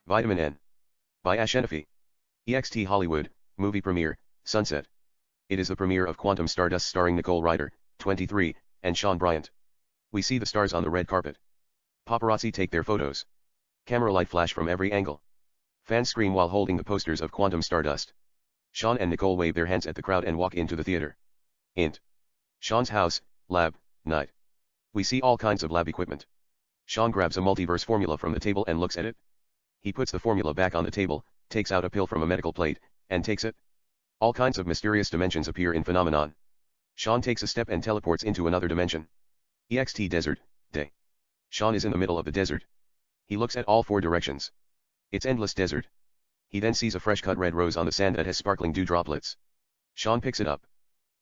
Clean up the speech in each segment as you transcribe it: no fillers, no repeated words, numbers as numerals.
Vitamin N. By Ashenafi. EXT Hollywood, movie premiere, Sunset. It is the premiere of Quantum Stardust starring Nicole Ryder, 23, and Sean Bryant. We see the stars on the red carpet. Paparazzi take their photos. Camera light flash from every angle. Fans scream while holding the posters of Quantum Stardust. Sean and Nicole wave their hands at the crowd and walk into the theater. Int. Sean's house, lab, night. We see all kinds of lab equipment. Sean grabs a multiverse formula from the table and looks at it. He puts the formula back on the table, takes out a pill from a medical plate, and takes it. All kinds of mysterious dimensions appear in phenomenon. Sean takes a step and teleports into another dimension. EXT Desert, Day. Sean is in the middle of the desert. He looks at all four directions. It's endless desert. He then sees a fresh cut red rose on the sand that has sparkling dew droplets. Sean picks it up.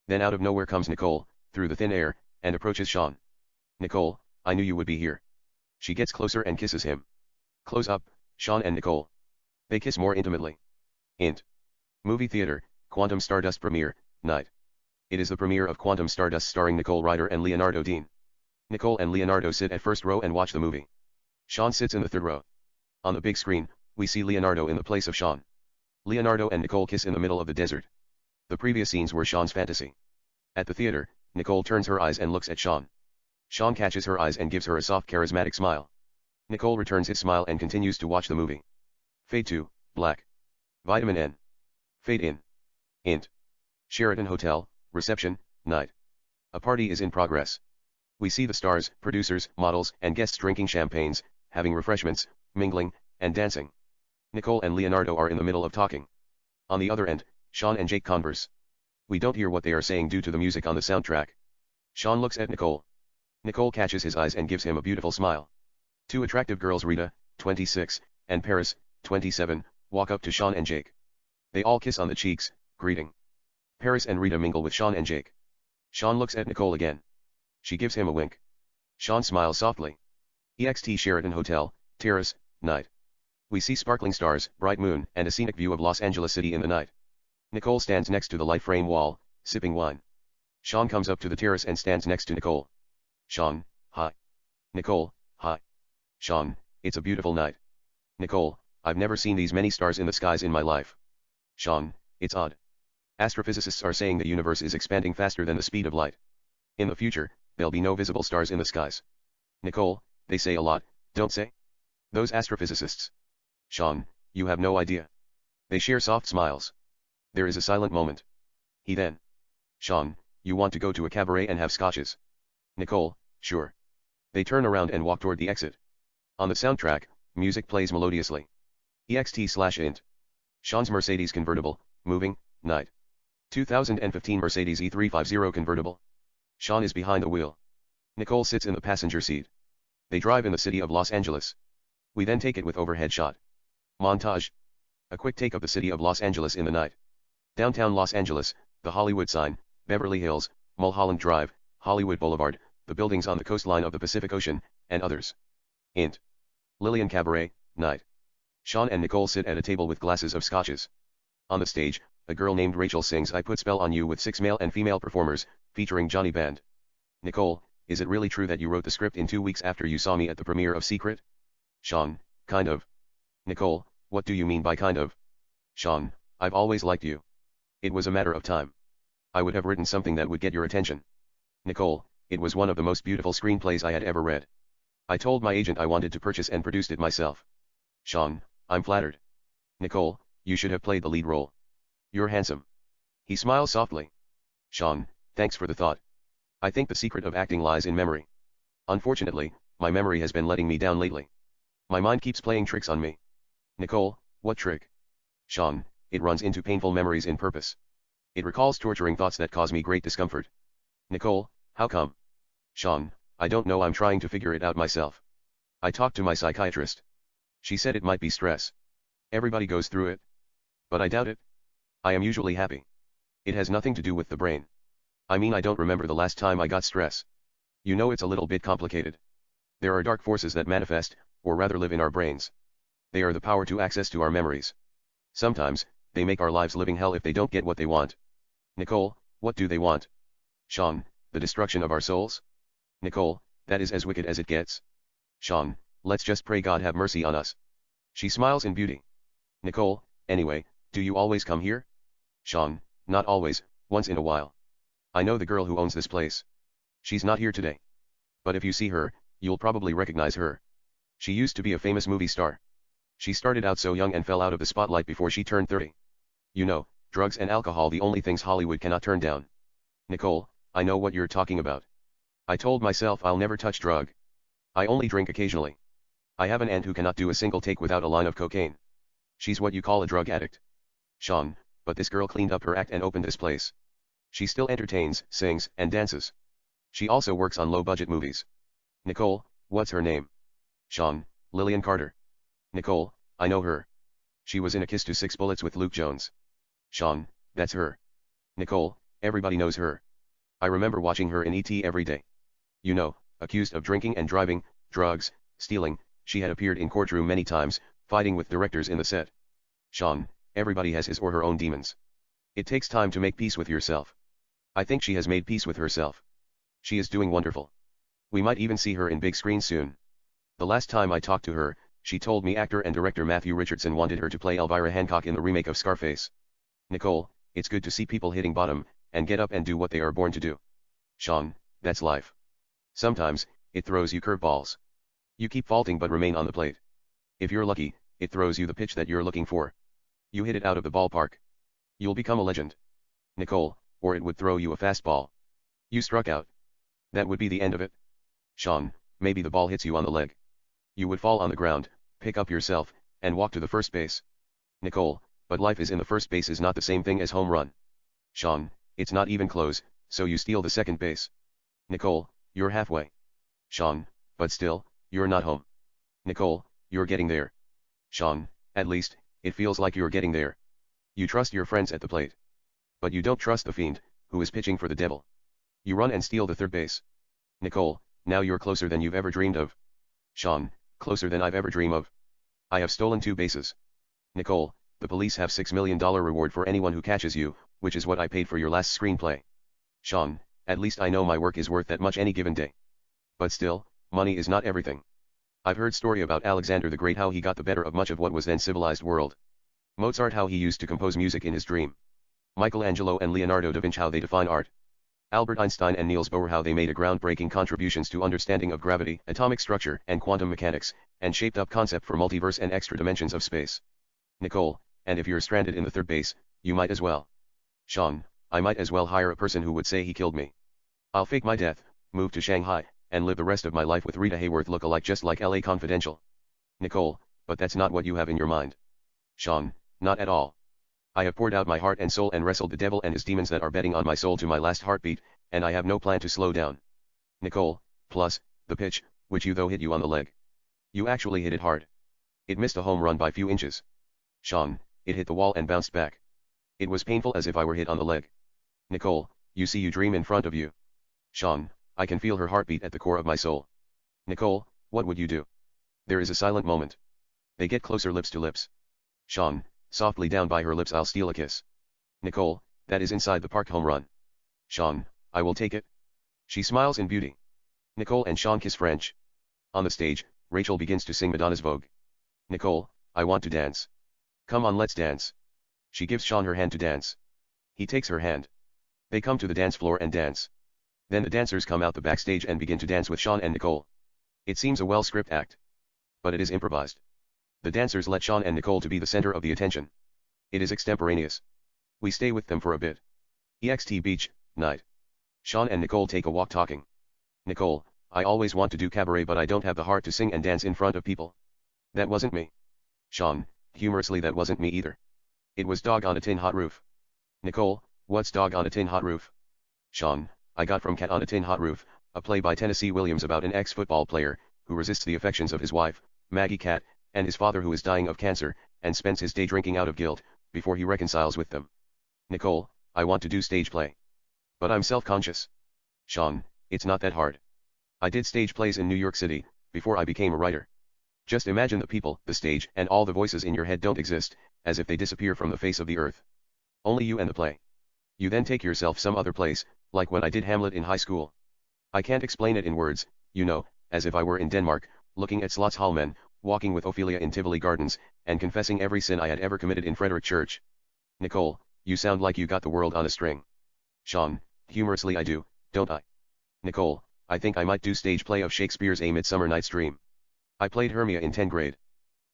Then out of nowhere comes Nicole, through the thin air, and approaches Sean. Nicole, I knew you would be here. She gets closer and kisses him. Close up, Sean and Nicole. They kiss more intimately. Int. Movie theater, Quantum Stardust premiere, night. It is the premiere of Quantum Stardust starring Nicole Ryder and Leonardo Dean. Nicole and Leonardo sit at first row and watch the movie. Sean sits in the third row. On the big screen, we see Leonardo in the place of Sean. Leonardo and Nicole kiss in the middle of the desert. The previous scenes were Sean's fantasy. At the theater, Nicole turns her eyes and looks at Sean. Sean catches her eyes and gives her a soft charismatic smile. Nicole returns his smile and continues to watch the movie. Fade to, black. Vitamin N. Fade in. Int. Sheraton Hotel, reception, night. A party is in progress. We see the stars, producers, models, and guests drinking champagnes, having refreshments, mingling, and dancing. Nicole and Leonardo are in the middle of talking. On the other end, Sean and Jake converse. We don't hear what they are saying due to the music on the soundtrack. Sean looks at Nicole. Nicole catches his eyes and gives him a beautiful smile. Two attractive girls, Rita, 26, and Paris, 27, walk up to Sean and Jake. They all kiss on the cheeks, greeting. Paris and Rita mingle with Sean and Jake. Sean looks at Nicole again. She gives him a wink. Sean smiles softly. EXT Sheraton Hotel, terrace, night. We see sparkling stars, bright moon, and a scenic view of Los Angeles City in the night. Nicole stands next to the light frame wall, sipping wine. Sean comes up to the terrace and stands next to Nicole. Sean, hi. Nicole, hi. Sean, it's a beautiful night. Nicole, I've never seen these many stars in the skies in my life. Sean, it's odd. Astrophysicists are saying the universe is expanding faster than the speed of light. In the future, there'll be no visible stars in the skies. Nicole, they say a lot, don't they? Those astrophysicists. Sean, you have no idea. They share soft smiles. There is a silent moment. He then. Sean, you want to go to a cabaret and have scotches? Nicole, sure. They turn around and walk toward the exit. On the soundtrack, music plays melodiously. EXT/int. Sean's Mercedes convertible, moving, night. 2015 Mercedes E350 convertible. Sean is behind the wheel. Nicole sits in the passenger seat. They drive in the city of Los Angeles. We then take it with overhead shot. Montage. A quick take of the city of Los Angeles in the night. Downtown Los Angeles, the Hollywood sign, Beverly Hills, Mulholland Drive, Hollywood Boulevard, the buildings on the coastline of the Pacific Ocean, and others. Int. Lillian Cabaret, night. Sean and Nicole sit at a table with glasses of scotches. On the stage, a girl named Rachel sings I Put Spell on You with 6 male and female performers, featuring Johnny Band. Nicole, is it really true that you wrote the script in 2 weeks after you saw me at the premiere of Secret? Sean, kind of. Nicole, what do you mean by kind of? Sean, I've always liked you. It was a matter of time. I would have written something that would get your attention. Nicole, it was one of the most beautiful screenplays I had ever read. I told my agent I wanted to purchase and produced it myself. Sean, I'm flattered. Nicole, you should have played the lead role. You're handsome. He smiles softly. Sean, thanks for the thought. I think the secret of acting lies in memory. Unfortunately, my memory has been letting me down lately. My mind keeps playing tricks on me. Nicole, what trick? Sean, it runs into painful memories in purpose. It recalls torturing thoughts that cause me great discomfort. Nicole, how come? Sean, I don't know, I'm trying to figure it out myself. I talked to my psychiatrist. She said it might be stress. Everybody goes through it. But I doubt it. I am usually happy. It has nothing to do with the brain. I mean, I don't remember the last time I got stress. You know, it's a little bit complicated. There are dark forces that manifest, or rather live in our brains. They are the power to access to our memories. Sometimes, they make our lives living hell if they don't get what they want. Nicole, what do they want? Sean, the destruction of our souls? Nicole, that is as wicked as it gets. Sean, let's just pray God have mercy on us. She smiles in beauty. Nicole, anyway, do you always come here? Sean, not always, once in a while. I know the girl who owns this place. She's not here today. But if you see her, you'll probably recognize her. She used to be a famous movie star. She started out so young and fell out of the spotlight before she turned 30. You know, drugs and alcohol the only things Hollywood cannot turn down. Nicole, I know what you're talking about. I told myself I'll never touch drug. I only drink occasionally. I have an aunt who cannot do a single take without a line of cocaine. She's what you call a drug addict. Sean, but this girl cleaned up her act and opened this place. She still entertains, sings, and dances. She also works on low-budget movies. Nicole, what's her name? Sean, Lillian Carter. Nicole, I know her. She was in A Kiss to Six Bullets with Luke Jones. Sean, that's her. Nicole, everybody knows her. I remember watching her in E.T. every day. You know, accused of drinking and driving, drugs, stealing, she had appeared in courtroom many times, fighting with directors in the set. Sean, everybody has his or her own demons. It takes time to make peace with yourself. I think she has made peace with herself. She is doing wonderful. We might even see her in big screens soon. The last time I talked to her, she told me actor and director Matthew Richardson wanted her to play Elvira Hancock in the remake of Scarface. Nicole, it's good to see people hitting bottom, and get up and do what they are born to do. Sean, that's life. Sometimes, it throws you curveballs. You keep faulting but remain on the plate. If you're lucky, it throws you the pitch that you're looking for. You hit it out of the ballpark. You'll become a legend. Nicole, or it would throw you a fastball. You struck out. That would be the end of it. Sean, maybe the ball hits you on the leg. You would fall on the ground, pick up yourself, and walk to the first base. Nicole, but life is in the first base is not the same thing as home run. Sean, it's not even close, so you steal the second base. Nicole, you're halfway. Sean, but still, you're not home. Nicole, you're getting there. Sean, at least, it feels like you're getting there. You trust your friends at the plate. But you don't trust the fiend, who is pitching for the devil. You run and steal the third base. Nicole, now you're closer than you've ever dreamed of. Sean, closer than I've ever dreamed of. I have stolen 2 bases. Nicole, the police have $6 million reward for anyone who catches you, which is what I paid for your last screenplay. Sean, at least I know my work is worth that much any given day. But still, money is not everything. I've heard story about Alexander the Great, how he got the better of much of what was then civilized world. Mozart, how he used to compose music in his dream. Michelangelo and Leonardo da Vinci, how they define art. Albert Einstein and Niels Bohr, how they made a groundbreaking contributions to understanding of gravity, atomic structure, and quantum mechanics, and shaped up concept for multiverse and extra dimensions of space. Nicole, and if you're stranded in the third base, you might as well. Sean, I might as well hire a person who would say he killed me. I'll fake my death, move to Shanghai, and live the rest of my life with Rita Hayworth look-alike, just like LA Confidential. Nicole, but that's not what you have in your mind. Sean, not at all. I have poured out my heart and soul and wrestled the devil and his demons that are betting on my soul to my last heartbeat, and I have no plan to slow down. Nicole, plus, the pitch, which you though hit you on the leg. You actually hit it hard. It missed a home run by few inches. Sean, it hit the wall and bounced back. It was painful as if I were hit on the leg. Nicole, you see, you dream in front of you. Sean, I can feel her heartbeat at the core of my soul. Nicole, what would you do? There is a silent moment. They get closer, lips to lips. Sean, softly down by her lips I'll steal a kiss. Nicole, that is inside the park home run. Sean, I will take it. She smiles in beauty. Nicole and Sean kiss French. On the stage, Rachel begins to sing Madonna's Vogue. Nicole, I want to dance. Come on, let's dance. She gives Sean her hand to dance. He takes her hand. They come to the dance floor and dance. Then the dancers come out the backstage and begin to dance with Sean and Nicole. It seems a well-scripted act. But it is improvised. The dancers let Sean and Nicole to be the center of the attention. It is extemporaneous. We stay with them for a bit. EXT Beach, night. Sean and Nicole take a walk talking. Nicole, I always want to do cabaret but I don't have the heart to sing and dance in front of people. That wasn't me. Sean, humorously, that wasn't me either. It was Dog on a Tin Hot Roof. Nicole, what's Dog on a Tin Hot Roof? Sean, I got from Cat on a Tin Hot Roof, a play by Tennessee Williams about an ex-football player, who resists the affections of his wife, Maggie Cat, and his father who is dying of cancer, and spends his day drinking out of guilt, before he reconciles with them. Nicole, I want to do stage play. But I'm self-conscious. Sean, it's not that hard. I did stage plays in New York City, before I became a writer. Just imagine the people, the stage, and all the voices in your head don't exist, as if they disappear from the face of the earth. Only you and the play. You then take yourself some other place, like when I did Hamlet in high school. I can't explain it in words, you know, as if I were in Denmark, looking at Slotsholmen, walking with Ophelia in Tivoli Gardens, and confessing every sin I had ever committed in Frederick Church. Nicole, you sound like you got the world on a string. Sean, humorously I do, don't I? Nicole, I think I might do stage play of Shakespeare's A Midsummer Night's Dream. I played Hermia in 10th grade.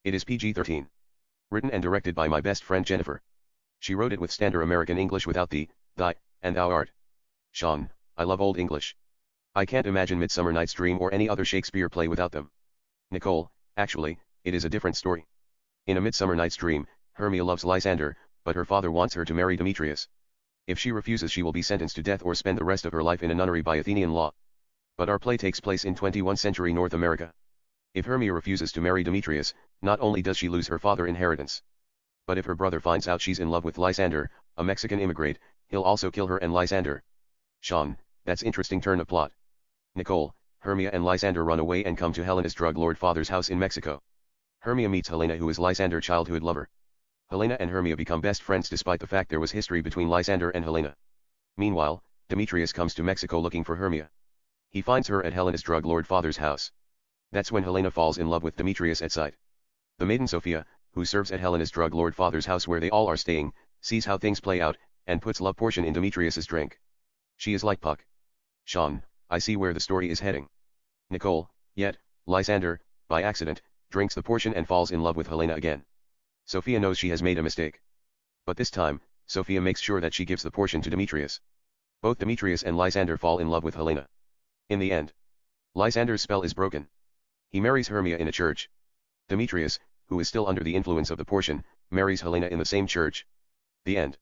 It is PG-13. Written and directed by my best friend Jennifer. She wrote it with standard American English without the, thy, and thou art. Sean, I love Old English. I can't imagine Midsummer Night's Dream or any other Shakespeare play without them. Nicole, actually, it is a different story. In A Midsummer Night's Dream, Hermia loves Lysander, but her father wants her to marry Demetrius. If she refuses she will be sentenced to death or spend the rest of her life in a nunnery by Athenian law. But our play takes place in 21st century North America. If Hermia refuses to marry Demetrius, not only does she lose her father's inheritance, but if her brother finds out she's in love with Lysander, a Mexican immigrant, he'll also kill her and Lysander. Sean, that's interesting turn of plot. Nicole, Hermia and Lysander run away and come to Helena's drug lord father's house in Mexico. Hermia meets Helena, who is Lysander's childhood lover. Helena and Hermia become best friends despite the fact there was history between Lysander and Helena. Meanwhile, Demetrius comes to Mexico looking for Hermia. He finds her at Helena's drug lord father's house. That's when Helena falls in love with Demetrius at sight. The maiden Sophia, who serves at Helena's drug lord father's house where they all are staying, sees how things play out, and puts love potion in Demetrius's drink. She is like Puck. Sean, I see where the story is heading. Nicole, yet, Lysander, by accident, drinks the potion and falls in love with Helena again. Sophia knows she has made a mistake. But this time, Sophia makes sure that she gives the potion to Demetrius. Both Demetrius and Lysander fall in love with Helena. In the end, Lysander's spell is broken. He marries Hermia in a church. Demetrius, who is still under the influence of the potion, marries Helena in the same church. The end.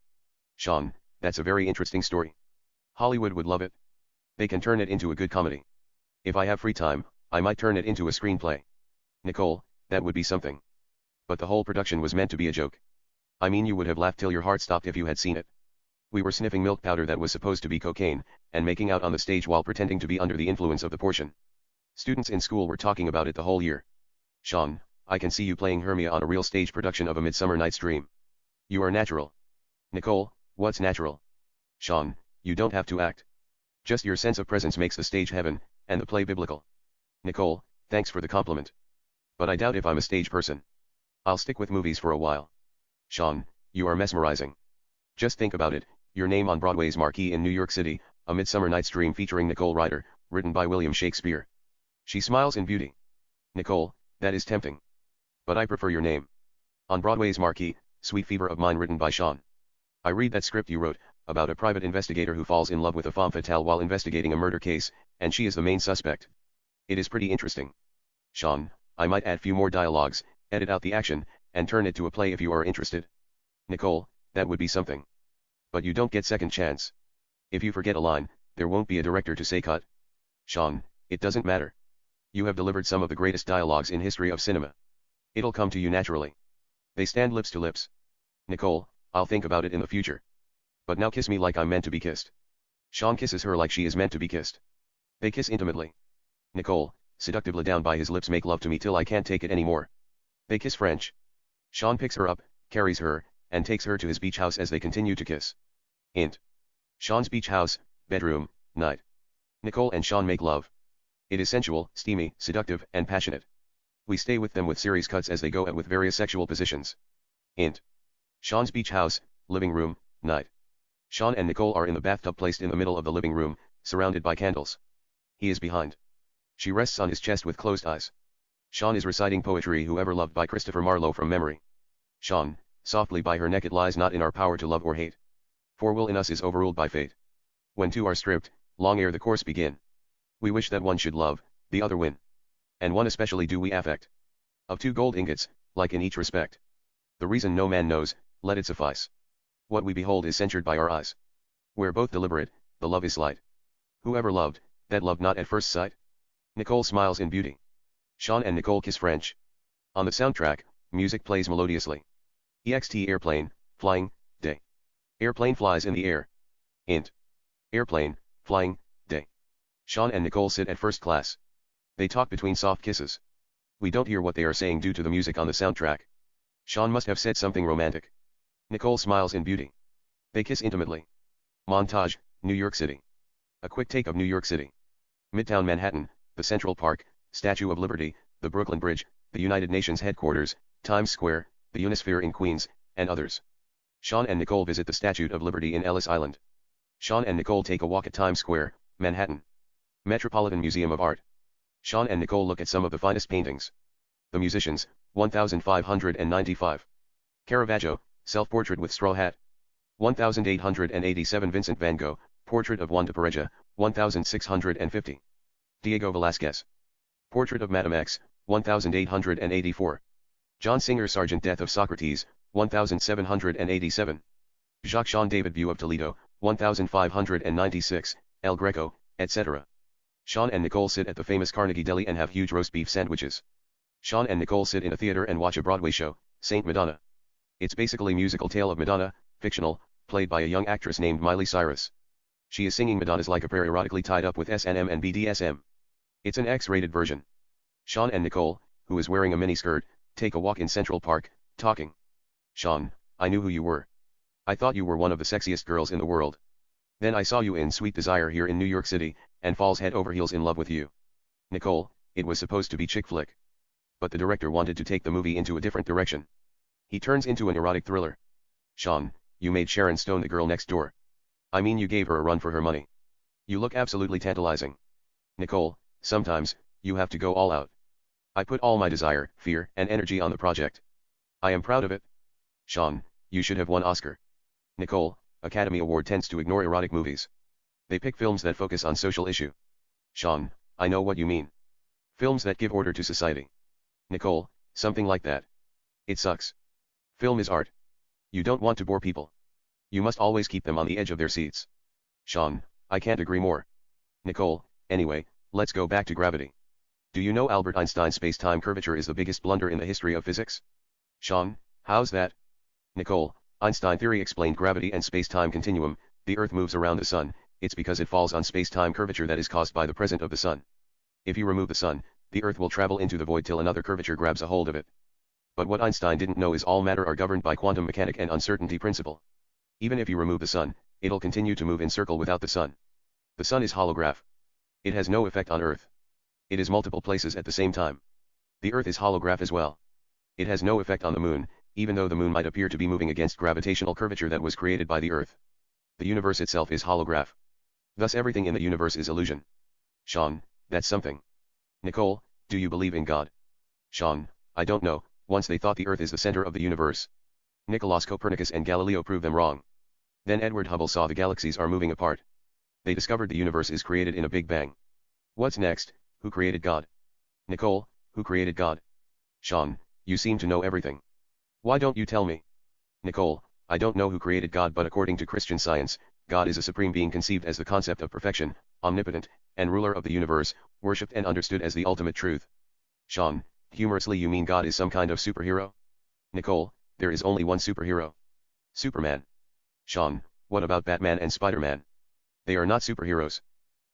Sean, that's a very interesting story. Hollywood would love it. They can turn it into a good comedy. If I have free time, I might turn it into a screenplay. Nicole, that would be something. But the whole production was meant to be a joke. I mean, you would have laughed till your heart stopped if you had seen it. We were sniffing milk powder that was supposed to be cocaine, and making out on the stage while pretending to be under the influence of the potion. Students in school were talking about it the whole year. Sean, I can see you playing Hermia on a real stage production of A Midsummer Night's Dream. You are natural. Nicole, what's natural? Sean, you don't have to act. Just your sense of presence makes the stage heaven, and the play biblical. Nicole, thanks for the compliment. But I doubt if I'm a stage person. I'll stick with movies for a while. Sean, you are mesmerizing. Just think about it, your name on Broadway's marquee in New York City, A Midsummer Night's Dream featuring Nicole Ryder, written by William Shakespeare. She smiles in beauty. Nicole, that is tempting. But I prefer your name. On Broadway's marquee, Sweet Fever of Mine written by Sean. I read that script you wrote, about a private investigator who falls in love with a femme fatale while investigating a murder case, and she is the main suspect. It is pretty interesting. Sean, I might add few more dialogues, edit out the action, and turn it to a play if you are interested. Nicole, that would be something. But you don't get second chance. If you forget a line, there won't be a director to say cut. Sean, it doesn't matter. You have delivered some of the greatest dialogues in history of cinema. It'll come to you naturally. They stand lips to lips. Nicole, I'll think about it in the future. But now kiss me like I'm meant to be kissed. Sean kisses her like she is meant to be kissed. They kiss intimately. Nicole, seductively down by his lips, make love to me till I can't take it anymore. They kiss French. Sean picks her up, carries her, and takes her to his beach house as they continue to kiss. Int. Sean's beach house, bedroom, night. Nicole and Sean make love. It is sensual, steamy, seductive, and passionate. We stay with them with series cuts as they go at with various sexual positions. Int. Sean's beach house, living room, night. Sean and Nicole are in the bathtub placed in the middle of the living room, surrounded by candles. He is behind. She rests on his chest with closed eyes. Sean is reciting poetry Whoever Loved by Christopher Marlowe from memory. Sean, softly by her neck, it lies not in our power to love or hate. For will in us is overruled by fate. When two are stripped, long ere the course begin. We wish that one should love, the other win. And one especially do we affect. Of 2 gold ingots, like in each respect. The reason no man knows, let it suffice. What we behold is censured by our eyes. Where both deliberate, the love is slight. Whoever loved, that loved not at first sight? Nicole smiles in beauty. Sean and Nicole kiss French. On the soundtrack, music plays melodiously. EXT airplane, flying, day. Airplane flies in the air. Int. Airplane, flying, day. Sean and Nicole sit at first class. They talk between soft kisses. We don't hear what they are saying due to the music on the soundtrack. Sean must have said something romantic. Nicole smiles in beauty. They kiss intimately. Montage, New York City. A quick take of New York City. Midtown Manhattan, the Central Park, Statue of Liberty, the Brooklyn Bridge, the United Nations headquarters, Times Square, the Unisphere in Queens, and others. Sean and Nicole visit the Statue of Liberty in Ellis Island. Sean and Nicole take a walk at Times Square, Manhattan. Metropolitan Museum of Art. Sean and Nicole look at some of the finest paintings. The Musicians, 1595. Caravaggio, Self-Portrait with Straw Hat. 1887 Vincent van Gogh, Portrait of Juan de Pareja, 1650. Diego Velázquez. Portrait of Madame X, 1884. John Singer Sargent Death of Socrates, 1787. Jacques-Jean David View of Toledo, 1596, El Greco, etc. Sean and Nicole sit at the famous Carnegie Deli and have huge roast beef sandwiches. Sean and Nicole sit in a theater and watch a Broadway show, Saint Madonna. It's basically musical tale of Madonna, fictional, played by a young actress named Miley Cyrus. She is singing Madonna's Like a Prayer erotically tied up with S&M and BDSM. It's an X-rated version. Sean and Nicole, who is wearing a miniskirt, take a walk in Central Park, talking. Sean, I knew who you were. I thought you were one of the sexiest girls in the world. Then I saw you in Sweet Desire here in New York City, and falls head over heels in love with you. Nicole, it was supposed to be chick flick. But the director wanted to take the movie into a different direction. He turns into an erotic thriller. Sean, you made Sharon Stone the girl next door. I mean, you gave her a run for her money. You look absolutely tantalizing. Nicole, sometimes, you have to go all out. I put all my desire, fear, and energy on the project. I am proud of it. Sean, you should have won Oscar. Nicole, Academy Award tends to ignore erotic movies. They pick films that focus on social issue. Sean, I know what you mean. Films that give order to society. Nicole, something like that. It sucks. Film is art. You don't want to bore people. You must always keep them on the edge of their seats. Sean, I can't agree more. Nicole, anyway, let's go back to gravity. Do you know Albert Einstein's space-time curvature is the biggest blunder in the history of physics? Sean, how's that? Nicole, Einstein theory explained gravity and space-time continuum. The Earth moves around the Sun, it's because it falls on space-time curvature that is caused by the presence of the Sun. If you remove the Sun, the Earth will travel into the void till another curvature grabs a hold of it. But what Einstein didn't know is all matter are governed by quantum mechanics and uncertainty principle. Even if you remove the Sun, it'll continue to move in circle without the Sun. The Sun is holograph. It has no effect on Earth. It is multiple places at the same time. The Earth is holograph as well. It has no effect on the Moon, even though the Moon might appear to be moving against gravitational curvature that was created by the Earth. The universe itself is holograph. Thus everything in the universe is illusion. Sean, that's something. Nicole, do you believe in God? Sean, I don't know. Once they thought the Earth is the center of the universe. Nicolaus Copernicus and Galileo proved them wrong. Then Edward Hubble saw the galaxies are moving apart. They discovered the universe is created in a Big Bang. What's next? Who created God? Nicole, who created God? Sean, you seem to know everything. Why don't you tell me? Nicole, I don't know who created God, but according to Christian Science, God is a supreme being conceived as the concept of perfection, omnipotent, and ruler of the universe, worshipped and understood as the ultimate truth. Sean, humorously, you mean God is some kind of superhero? Nicole, there is only one superhero. Superman. Sean, what about Batman and Spider-Man? They are not superheroes.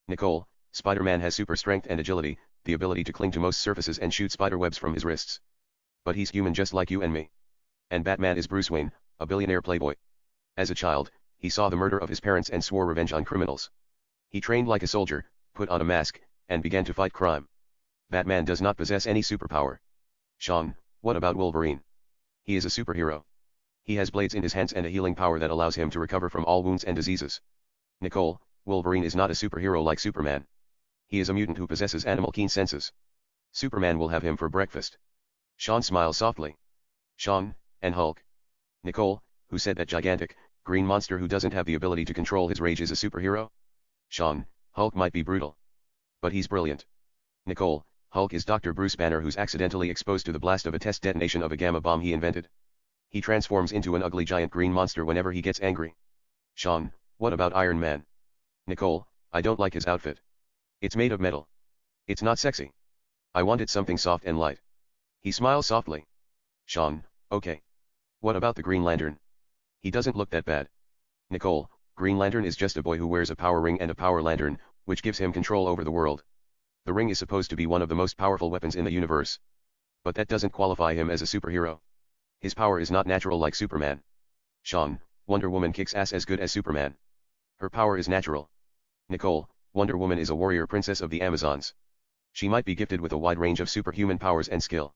Nicole, Spider-Man has super strength and agility, the ability to cling to most surfaces and shoot spider webs from his wrists. But he's human just like you and me. And Batman is Bruce Wayne, a billionaire playboy. As a child, he saw the murder of his parents and swore revenge on criminals. He trained like a soldier, put on a mask, and began to fight crime. Batman does not possess any superpower. Sean, what about Wolverine? He is a superhero. He has blades in his hands and a healing power that allows him to recover from all wounds and diseases. Nicole, Wolverine is not a superhero like Superman. He is a mutant who possesses animal keen senses. Superman will have him for breakfast. Sean smiles softly. Sean, and Hulk. Nicole, who said that gigantic, green monster who doesn't have the ability to control his rage is a superhero? Sean, Hulk might be brutal. But he's brilliant. Nicole, Hulk is Dr. Bruce Banner, who's accidentally exposed to the blast of a test detonation of a gamma bomb he invented. He transforms into an ugly giant green monster whenever he gets angry. Sean, what about Iron Man? Nicole, I don't like his outfit. It's made of metal. It's not sexy. I wanted something soft and light. He smiles softly. Sean, okay. What about the Green Lantern? He doesn't look that bad. Nicole, Green Lantern is just a boy who wears a power ring and a power lantern, which gives him control over the world. The ring is supposed to be one of the most powerful weapons in the universe. But that doesn't qualify him as a superhero. His power is not natural like Superman. Sean, Wonder Woman kicks ass as good as Superman. Her power is natural. Nicole, Wonder Woman is a warrior princess of the Amazons. She might be gifted with a wide range of superhuman powers and skill.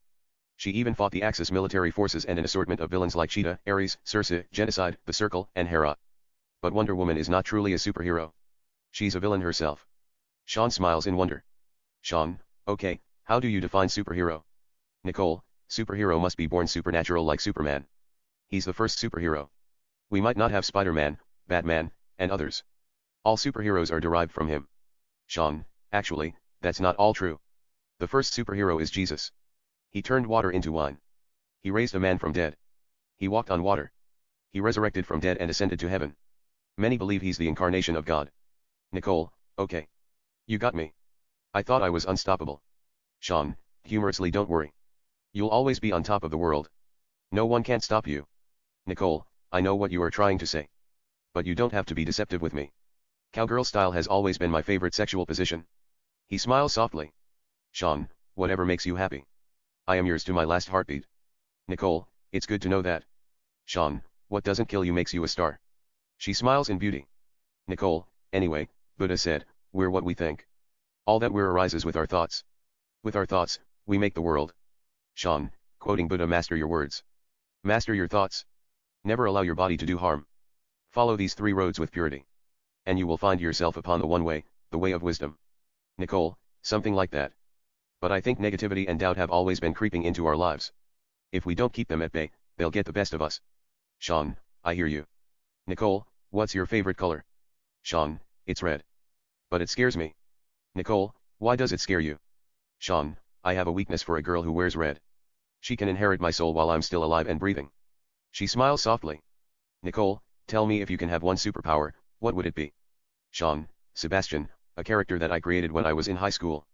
She even fought the Axis military forces and an assortment of villains like Cheetah, Ares, Circe, Genocide, The Circle, and Hera. But Wonder Woman is not truly a superhero. She's a villain herself. Sean smiles in wonder. Sean, okay, how do you define superhero? Nicole, superhero must be born supernatural like Superman. He's the first superhero. We might not have Spider-Man, Batman, and others. All superheroes are derived from him. Sean, actually, that's not all true. The first superhero is Jesus. He turned water into wine. He raised a man from dead. He walked on water. He resurrected from dead and ascended to heaven. Many believe he's the incarnation of God. Nicole, okay. You got me. I thought I was unstoppable. Sean, humorously, don't worry. You'll always be on top of the world. No one can stop you. Nicole, I know what you are trying to say. But you don't have to be deceptive with me. Cowgirl style has always been my favorite sexual position. He smiles softly. Sean, whatever makes you happy. I am yours to my last heartbeat. Nicole, it's good to know that. Sean, what doesn't kill you makes you a star. She smiles in beauty. Nicole, anyway, Buddha said, we're what we think. All that we're arises with our thoughts. With our thoughts, we make the world. Sean, quoting Buddha, master your words. Master your thoughts. Never allow your body to do harm. Follow these 3 roads with purity. And you will find yourself upon the one way, the way of wisdom. Nicole, something like that. But I think negativity and doubt have always been creeping into our lives. If we don't keep them at bay, they'll get the best of us. Sean, I hear you. Nicole, what's your favorite color? Sean, it's red. But it scares me. Nicole, why does it scare you? Sean, I have a weakness for a girl who wears red. She can inherit my soul while I'm still alive and breathing. She smiles softly. Nicole, tell me, if you can have one superpower, what would it be? Sean, Sebastian, a character that I created when I was in high school.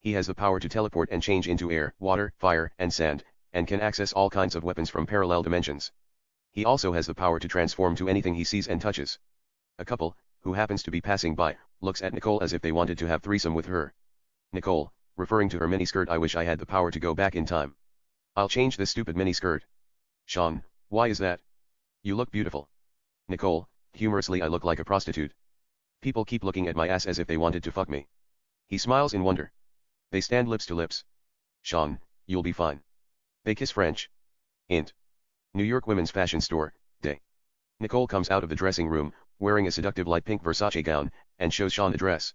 He has the power to teleport and change into air, water, fire, and sand, and can access all kinds of weapons from parallel dimensions. He also has the power to transform to anything he sees and touches. A couple, who happens to be passing by, looks at Nicole as if they wanted to have threesome with her. Nicole, referring to her miniskirt, I wish I had the power to go back in time. I'll change this stupid miniskirt. Sean, why is that? You look beautiful. Nicole, humorously, I look like a prostitute. People keep looking at my ass as if they wanted to fuck me. He smiles in wonder. They stand lips to lips. Sean, you'll be fine. They kiss French. Int. New York Women's Fashion Store, Day. Nicole comes out of the dressing room, wearing a seductive light pink Versace gown, and shows Sean the dress.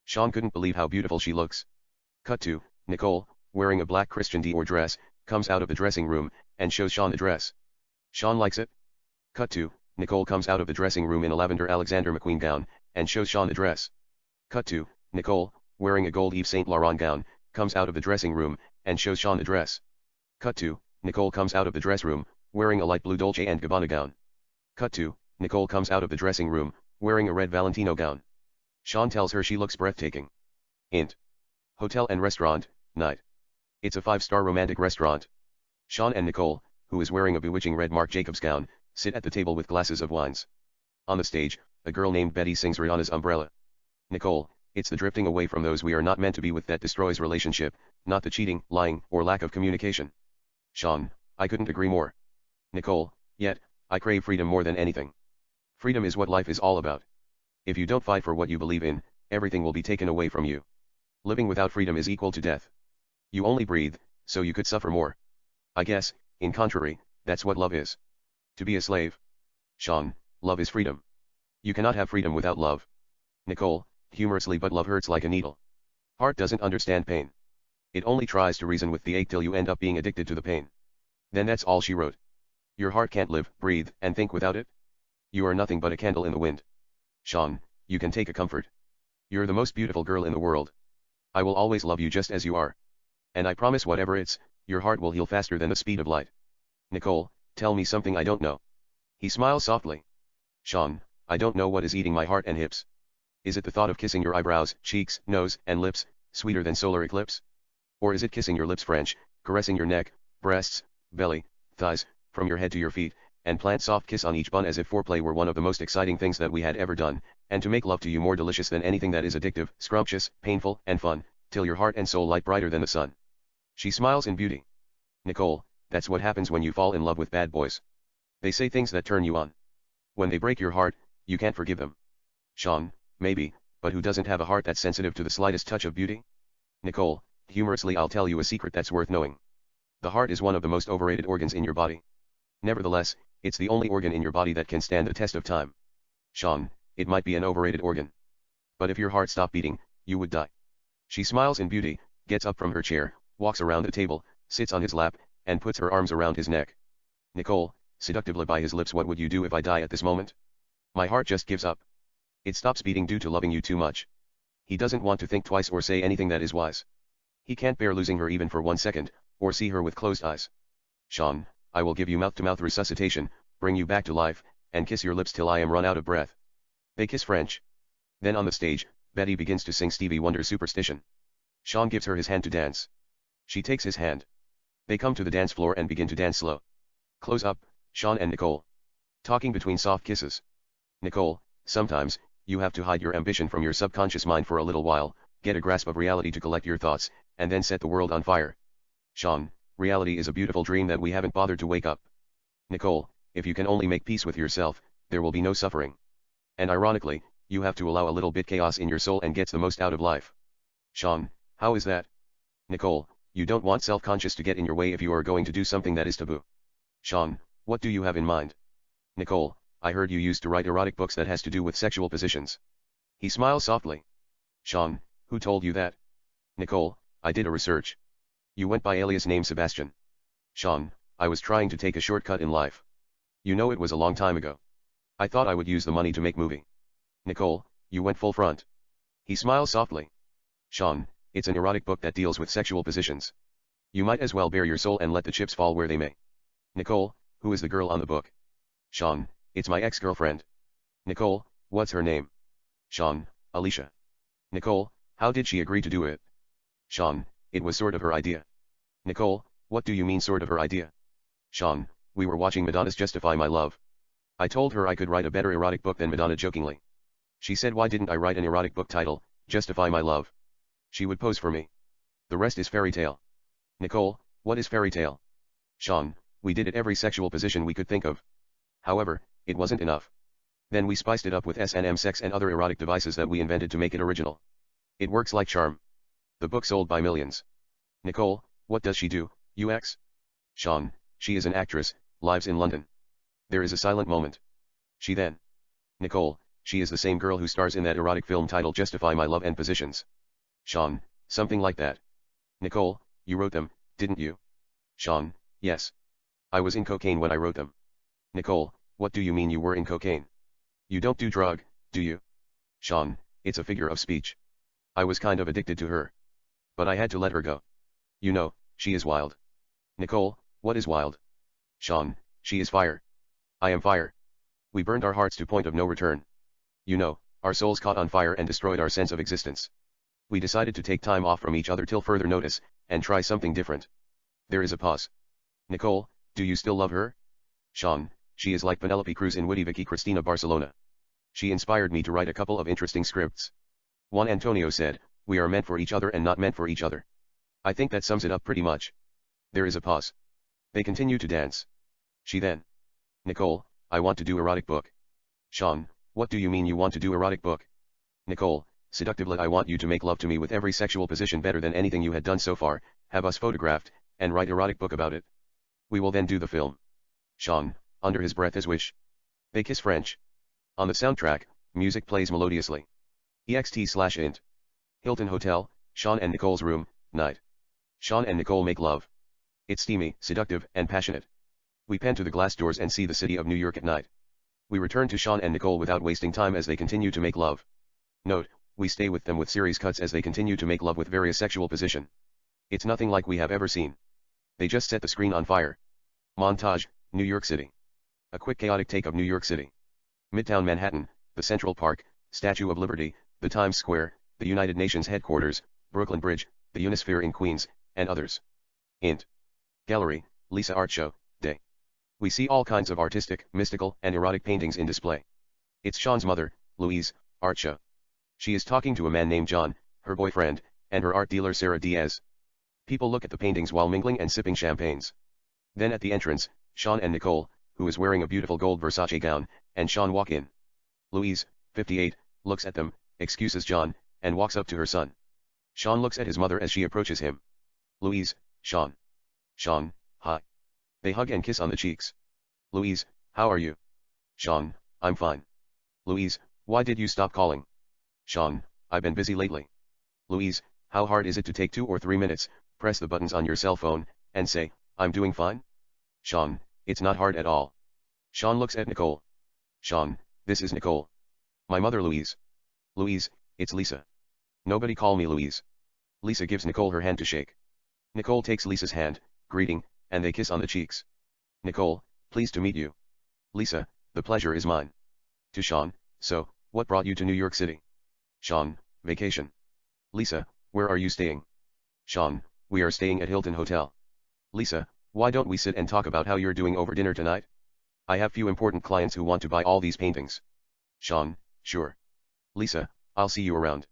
Sean couldn't believe how beautiful she looks. Cut to, Nicole, wearing a black Christian Dior dress, comes out of the dressing room, and shows Sean the dress. Sean likes it. Cut to, Nicole comes out of the dressing room in a lavender Alexander McQueen gown, and shows Sean the dress. Cut to, Nicole, wearing a gold Yves Saint Laurent gown, comes out of the dressing room, and shows Sean the dress. Cut to, Nicole comes out of the dress room, wearing a light blue Dolce & Gabbana gown. Cut to, Nicole comes out of the dressing room, wearing a red Valentino gown. Sean tells her she looks breathtaking. Int. Hotel and restaurant, night. It's a 5-star romantic restaurant. Sean and Nicole, who is wearing a bewitching red Marc Jacobs gown, sit at the table with glasses of wines. On the stage, a girl named Betty sings Rihanna's Umbrella. Nicole, it's the drifting away from those we are not meant to be with that destroys relationship, not the cheating, lying, or lack of communication. Sean, I couldn't agree more. Nicole, yet, I crave freedom more than anything. Freedom is what life is all about. If you don't fight for what you believe in, everything will be taken away from you. Living without freedom is equal to death. You only breathe, so you could suffer more. I guess, in contrary, that's what love is. To be a slave. Sean, love is freedom. You cannot have freedom without love. Nicole, humorously, but love hurts like a needle. Heart doesn't understand pain. It only tries to reason with the ache till you end up being addicted to the pain. Then that's all she wrote. Your heart can't live, breathe, and think without it? You are nothing but a candle in the wind. Sean, you can take a comfort. You're the most beautiful girl in the world. I will always love you just as you are. And I promise whatever it's, your heart will heal faster than the speed of light. Nicole, tell me something I don't know. He smiles softly. Sean, I don't know what is eating my heart and hips. Is it the thought of kissing your eyebrows, cheeks, nose, and lips, sweeter than solar eclipse? Or is it kissing your lips French, caressing your neck, breasts, belly, thighs, from your head to your feet, and plant soft kiss on each bun as if foreplay were one of the most exciting things that we had ever done, and to make love to you more delicious than anything that is addictive, scrumptious, painful, and fun, till your heart and soul light brighter than the sun. She smiles in beauty. Nicole, that's what happens when you fall in love with bad boys. They say things that turn you on. When they break your heart, you can't forgive them. Sean, maybe, but who doesn't have a heart that's sensitive to the slightest touch of beauty? Nicole, humorously, I'll tell you a secret that's worth knowing. The heart is one of the most overrated organs in your body. Nevertheless, it's the only organ in your body that can stand the test of time. Sean, it might be an overrated organ. But if your heart stopped beating, you would die. She smiles in beauty, gets up from her chair, walks around the table, sits on his lap, and puts her arms around his neck. Nicole, seductively by his lips, what would you do if I die at this moment? My heart just gives up. It stops beating due to loving you too much. He doesn't want to think twice or say anything that is wise. He can't bear losing her even for 1 second, or see her with closed eyes. Sean, I will give you mouth-to-mouth resuscitation, bring you back to life, and kiss your lips till I am run out of breath. They kiss French. Then on the stage, Betty begins to sing Stevie Wonder's Superstition. Sean gives her his hand to dance. She takes his hand. They come to the dance floor and begin to dance slow. Close up, Sean and Nicole. Talking between soft kisses. Nicole, sometimes, you have to hide your ambition from your subconscious mind for a little while, get a grasp of reality to collect your thoughts, and then set the world on fire. Sean, reality is a beautiful dream that we haven't bothered to wake up. Nicole, if you can only make peace with yourself, there will be no suffering. And ironically, you have to allow a little bit chaos in your soul and gets the most out of life. Sean, how is that? Nicole, you don't want self-conscious to get in your way if you are going to do something that is taboo. Sean, what do you have in mind? Nicole, I heard you used to write erotic books that has to do with sexual positions. He smiles softly. Sean, who told you that? Nicole, I did a research. You went by alias name Sebastian. Sean, I was trying to take a shortcut in life. You know, it was a long time ago. I thought I would use the money to make movie. Nicole, you went full front. He smiles softly. Sean, it's an erotic book that deals with sexual positions. You might as well bare your soul and let the chips fall where they may. Nicole, who is the girl on the book? Sean, it's my ex-girlfriend. Nicole, what's her name? Sean, Alicia. Nicole, how did she agree to do it? Sean, it was sort of her idea. Nicole, what do you mean sort of her idea? Sean, we were watching Madonna's Justify My Love. I told her I could write a better erotic book than Madonna jokingly. She said, why didn't I write an erotic book title, Justify My Love? She would pose for me. The rest is fairy tale. Nicole, what is fairy tale? Sean, we did it every sexual position we could think of. However, it wasn't enough. Then we spiced it up with S&M sex and other erotic devices that we invented to make it original. It works like charm. The book sold by millions. Nicole, what does she do, UX? Sean, she is an actress, lives in London. There is a silent moment. She then. Nicole, she is the same girl who stars in that erotic film titled Justify My Love and Positions. Sean, something like that. Nicole, you wrote them, didn't you? Sean, yes. I was in cocaine when I wrote them. Nicole, what do you mean you were in cocaine? You don't do drug, do you? Sean, it's a figure of speech. I was kind of addicted to her. But I had to let her go. You know, she is wild. Nicole, what is wild? Sean, she is fire. I am fire. We burned our hearts to point of no return. You know, our souls caught on fire and destroyed our sense of existence. We decided to take time off from each other till further notice, and try something different. There is a pause. Nicole, do you still love her? Sean, she is like Penelope Cruz in Witty Vicky Cristina Barcelona. She inspired me to write a couple of interesting scripts. Juan Antonio said, we are meant for each other and not meant for each other. I think that sums it up pretty much. There is a pause. They continue to dance. She then. Nicole, I want to do erotic book. Sean, what do you mean you want to do erotic book? Nicole, seductively, I want you to make love to me with every sexual position better than anything you had done so far, have us photographed, and write erotic book about it. We will then do the film. Sean, under his breath as wish. They kiss French. On the soundtrack, music plays melodiously. EXT/int. Hilton Hotel, Sean and Nicole's room, night. Sean and Nicole make love. It's steamy, seductive, and passionate. We pan to the glass doors and see the city of New York at night. We return to Sean and Nicole without wasting time as they continue to make love. Note, we stay with them with series cuts as they continue to make love with various sexual position. It's nothing like we have ever seen. They just set the screen on fire. Montage, New York City. A quick chaotic take of New York City. Midtown Manhattan, the Central Park, Statue of Liberty, the Times Square, the United Nations headquarters, Brooklyn Bridge, the Unisphere in Queens, and others. Int. Gallery, Lisa Art Show, Day. We see all kinds of artistic, mystical, and erotic paintings in display. It's Sean's mother, Louise, art show. She is talking to a man named John, her boyfriend, and her art dealer Sarah Diaz. People look at the paintings while mingling and sipping champagnes. Then at the entrance, Sean and Nicole, who is wearing a beautiful gold Versace gown, and Sean walk in. Louise, 58, looks at them, excuses John, and walks up to her son. Sean looks at his mother as she approaches him. Louise, Sean. Sean, hi. They hug and kiss on the cheeks. Louise, how are you? Sean, I'm fine. Louise, why did you stop calling? Sean, I've been busy lately. Louise, how hard is it to take 2 or 3 minutes, press the buttons on your cell phone, and say, I'm doing fine? Sean, it's not hard at all. Sean looks at Nicole. Sean, this is Nicole. My mother Louise. Louise, it's Lisa. Nobody call me Louise. Lisa gives Nicole her hand to shake. Nicole takes Lisa's hand, greeting, and they kiss on the cheeks. Nicole, pleased to meet you. Lisa, the pleasure is mine. To Sean, so, what brought you to New York City? Sean, vacation. Lisa, where are you staying? Sean, we are staying at Hilton Hotel. Lisa, why don't we sit and talk about how you're doing over dinner tonight? I have few important clients who want to buy all these paintings. Sean, sure. Lisa, I'll see you around.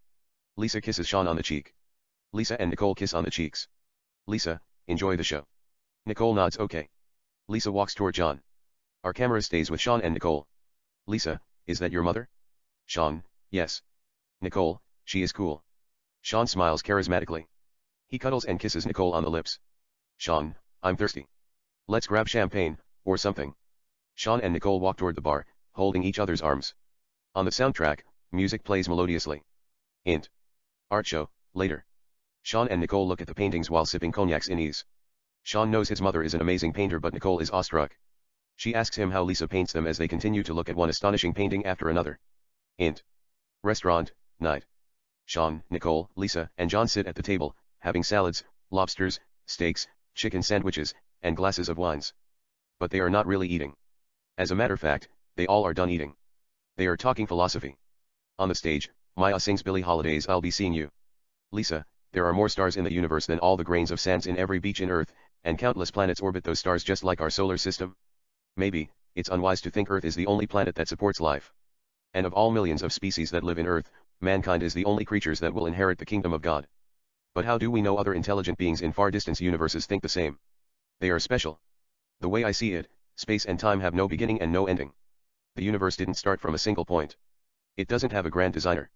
Lisa kisses Sean on the cheek. Lisa and Nicole kiss on the cheeks. Lisa, enjoy the show. Nicole nods okay. Lisa walks toward John. Our camera stays with Sean and Nicole. Lisa, is that your mother? Sean, yes. Nicole, she is cool. Sean smiles charismatically. He cuddles and kisses Nicole on the lips. Sean, I'm thirsty. Let's grab champagne, or something. Sean and Nicole walk toward the bar, holding each other's arms. On the soundtrack, music plays melodiously. Int. Art show, later. Sean and Nicole look at the paintings while sipping cognacs in ease. Sean knows his mother is an amazing painter, but Nicole is awestruck. She asks him how Lisa paints them as they continue to look at one astonishing painting after another. Int. Restaurant, night. Sean, Nicole, Lisa, and John sit at the table, having salads, lobsters, steaks, chicken sandwiches, and glasses of wines. But they are not really eating. As a matter of fact, they all are done eating. They are talking philosophy. On the stage, Maya sings Billie Holiday's I'll Be Seeing You. Lisa, there are more stars in the universe than all the grains of sands in every beach in Earth, and countless planets orbit those stars just like our solar system. Maybe, it's unwise to think Earth is the only planet that supports life. And of all millions of species that live in Earth, mankind is the only creatures that will inherit the kingdom of God. But how do we know other intelligent beings in far distant universes think the same? They are special. The way I see it, space and time have no beginning and no ending. The universe didn't start from a single point. It doesn't have a grand designer.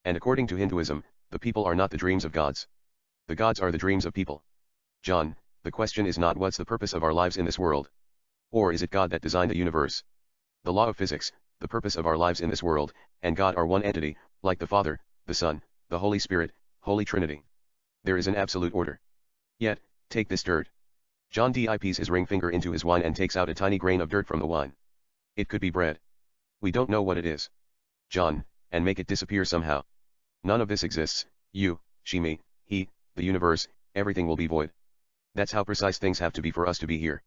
And according to Hinduism, the people are not the dreams of gods. The gods are the dreams of people. John, the question is not what's the purpose of our lives in this world. Or is it God that designed the universe? The law of physics, the purpose of our lives in this world, and God are one entity, like the Father, the Son, the Holy Spirit, Holy Trinity. There is an absolute order. Yet, take this dirt. John dips his ring finger into his wine and takes out a tiny grain of dirt from the wine. It could be bread. We don't know what it is. John, and make it disappear somehow. None of this exists, you, she, me, he, the universe, everything will be void. That's how precise things have to be for us to be here.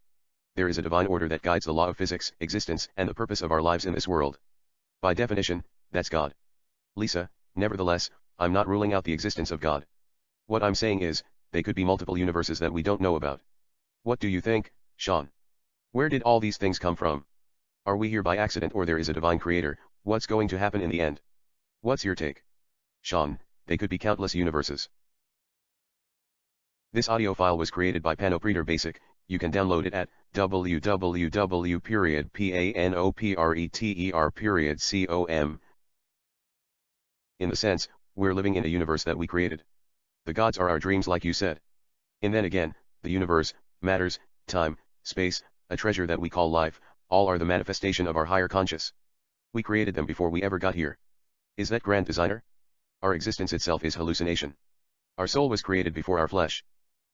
There is a divine order that guides the law of physics, existence, and the purpose of our lives in this world. By definition, that's God. Lisa, nevertheless, I'm not ruling out the existence of God. What I'm saying is, they could be multiple universes that we don't know about. What do you think, Sean? Where did all these things come from? Are we here by accident or there is a divine creator? What's going to happen in the end? What's your take? Sean, they could be countless universes. This audio file was created by Panopreter Basic. You can download it at www.panopreter.com. In the sense, we're living in a universe that we created. The gods are our dreams like you said. And then again, the universe, matters, time, space, a treasure that we call life, all are the manifestation of our higher conscious. We created them before we ever got here. Is that grand designer? Our existence itself is hallucination. Our soul was created before our flesh.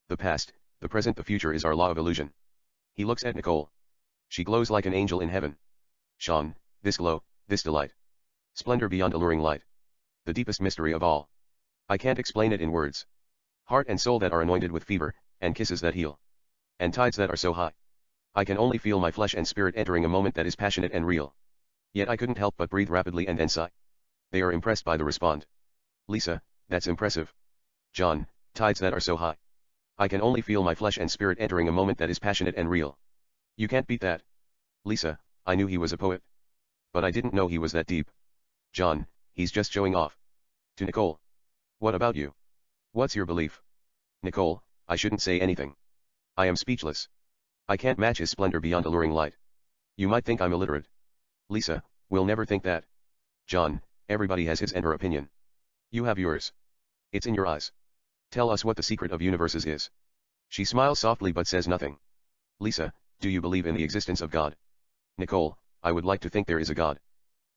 The past, the present, the future is our law of illusion. He looks at Nicole. She glows like an angel in heaven. Sean, this glow, this delight. Splendor beyond alluring light. The deepest mystery of all. I can't explain it in words. Heart and soul that are anointed with fever, and kisses that heal. And tides that are so high. I can only feel my flesh and spirit entering a moment that is passionate and real. Yet I couldn't help but breathe rapidly and then sigh. They are impressed by the respond. Lisa, that's impressive. John, tides that are so high. I can only feel my flesh and spirit entering a moment that is passionate and real. You can't beat that. Lisa, I knew he was a poet. But I didn't know he was that deep. John, he's just showing off. To Nicole. What about you? What's your belief? Nicole, I shouldn't say anything. I am speechless. I can't match his splendor beyond alluring light. You might think I'm illiterate. Lisa, we'll never think that. John, everybody has his and her opinion. You have yours. It's in your eyes. Tell us what the secret of universes is. She smiles softly but says nothing. Lisa, do you believe in the existence of God? Nicole, I would like to think there is a God.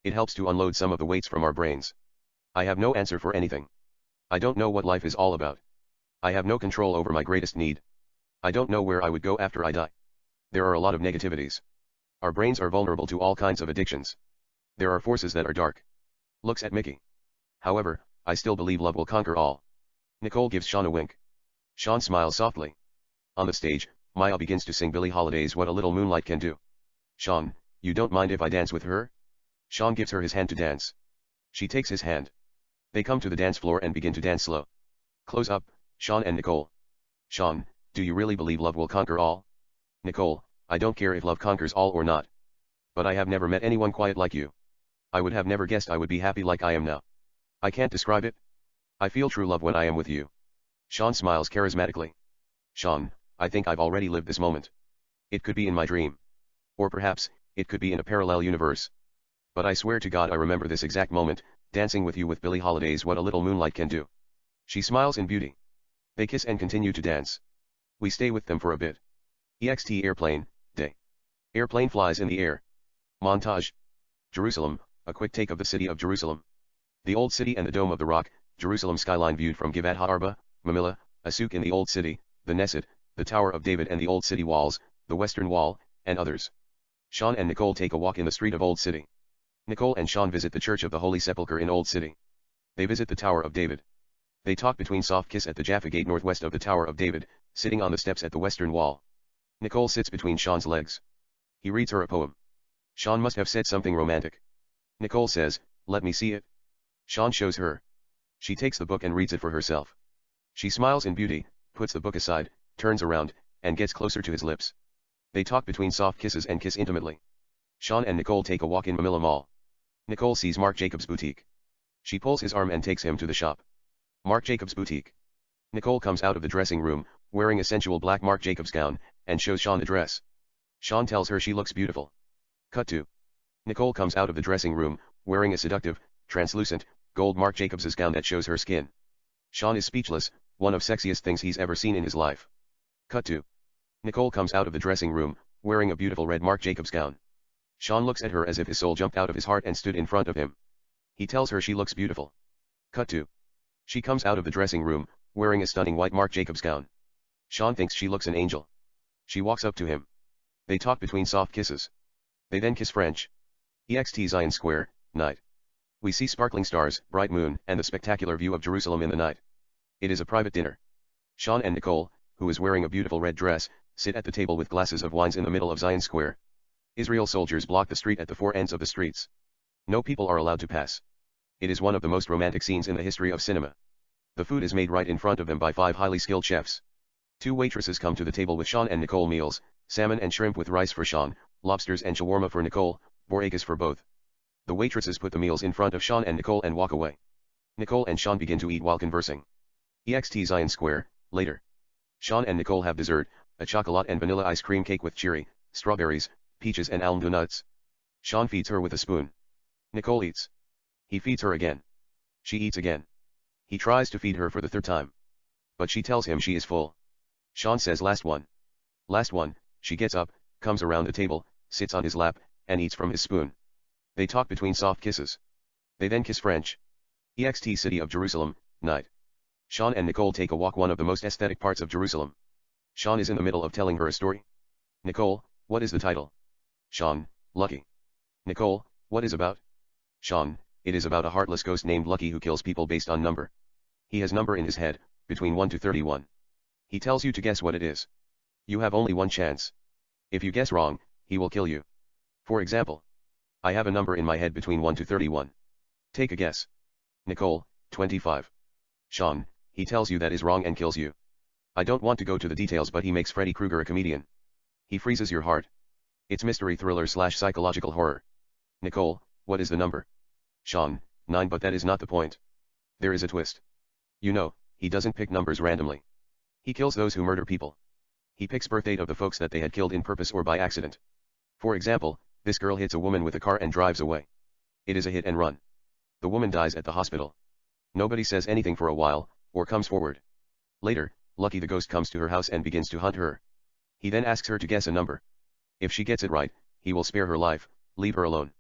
It helps to unload some of the weights from our brains. I have no answer for anything. I don't know what life is all about. I have no control over my greatest need. I don't know where I would go after I die. There are a lot of negativities. Our brains are vulnerable to all kinds of addictions. There are forces that are dark. Looks at Mickey. However, I still believe love will conquer all. Nicole gives Sean a wink. Sean smiles softly. On the stage, Maya begins to sing Billie Holiday's What a Little Moonlight Can Do. Sean, you don't mind if I dance with her? Sean gives her his hand to dance. She takes his hand. They come to the dance floor and begin to dance slow. Close up, Sean and Nicole. Sean, do you really believe love will conquer all? Nicole, I don't care if love conquers all or not. But I have never met anyone quiet like you. I would have never guessed I would be happy like I am now. I can't describe it. I feel true love when I am with you. Sean smiles charismatically. Sean, I think I've already lived this moment. It could be in my dream. Or perhaps, it could be in a parallel universe. But I swear to God I remember this exact moment, dancing with you with Billie Holiday's What a Little Moonlight Can Do. She smiles in beauty. They kiss and continue to dance. We stay with them for a bit. EXT airplane, day. Airplane flies in the air. Montage. Jerusalem, a quick take of the city of Jerusalem. The old city and the Dome of the Rock, Jerusalem skyline viewed from Givat HaArba, Mamilla, a souk in the old city, the Knesset, the Tower of David and the old city walls, the Western Wall, and others. Sean and Nicole take a walk in the street of Old City. Nicole and Sean visit the Church of the Holy Sepulchre in Old City. They visit the Tower of David. They talk between soft kiss at the Jaffa Gate northwest of the Tower of David, sitting on the steps at the Western Wall. Nicole sits between Sean's legs. He reads her a poem. Sean must have said something romantic. Nicole says, "Let me see it." Sean shows her. She takes the book and reads it for herself. She smiles in beauty, puts the book aside, turns around, and gets closer to his lips. They talk between soft kisses and kiss intimately. Sean and Nicole take a walk in Mamilla Mall. Nicole sees Marc Jacobs' boutique. She pulls his arm and takes him to the shop. Marc Jacobs' boutique. Nicole comes out of the dressing room, wearing a sensual black Marc Jacobs gown, and shows Sean the dress. Sean tells her she looks beautiful. Cut to. Nicole comes out of the dressing room, wearing a seductive, translucent, gold Marc Jacobs' gown that shows her skin. Sean is speechless, one of sexiest things he's ever seen in his life. Cut to. Nicole comes out of the dressing room, wearing a beautiful red Marc Jacobs gown. Sean looks at her as if his soul jumped out of his heart and stood in front of him. He tells her she looks beautiful. Cut to. She comes out of the dressing room, wearing a stunning white Marc Jacobs gown. Sean thinks she looks an angel. She walks up to him. They talk between soft kisses. They then kiss French. EXT Zion Square, night. We see sparkling stars, bright moon, and the spectacular view of Jerusalem in the night. It is a private dinner. Sean and Nicole, who is wearing a beautiful red dress, sit at the table with glasses of wines in the middle of Zion Square. Israel soldiers block the street at the four ends of the streets. No people are allowed to pass. It is one of the most romantic scenes in the history of cinema. The food is made right in front of them by 5 highly skilled chefs. 2 waitresses come to the table with Sean and Nicole meals, salmon and shrimp with rice for Sean, lobsters and shawarma for Nicole, boragas for both. The waitresses put the meals in front of Sean and Nicole and walk away. Nicole and Sean begin to eat while conversing. EXT Zion Square, later. Sean and Nicole have dessert, a chocolate and vanilla ice cream cake with cherry, strawberries, peaches and almond nuts. Sean feeds her with a spoon. Nicole eats. He feeds her again. She eats again. He tries to feed her for the 3rd time. But she tells him she is full. Sean says last one. Last one. She gets up, comes around the table, sits on his lap, and eats from his spoon. They talk between soft kisses. They then kiss French. EXT City of Jerusalem, night. Sean and Nicole take a walk one of the most aesthetic parts of Jerusalem. Sean is in the middle of telling her a story. Nicole, what is the title? Sean, Lucky. Nicole, what is about? Sean, it is about a heartless ghost named Lucky who kills people based on number. He has number in his head, between 1 to 31. He tells you to guess what it is. You have only one chance. If you guess wrong, he will kill you. For example, I have a number in my head between 1 to 31. Take a guess. Nicole, 25. Sean, he tells you that is wrong and kills you. I don't want to go to the details, but he makes Freddy Krueger a comedian. He freezes your heart. It's mystery thriller / psychological horror. Nicole, what is the number? Sean, 9, but that is not the point. There is a twist. You know, he doesn't pick numbers randomly. He kills those who murder people. He picks birth date of the folks that they had killed in purpose or by accident. For example, this girl hits a woman with a car and drives away. It is a hit and run. The woman dies at the hospital. Nobody says anything for a while, or comes forward. Later, Lucky the ghost comes to her house and begins to hunt her. He then asks her to guess a number. If she gets it right, he will spare her life, leave her alone.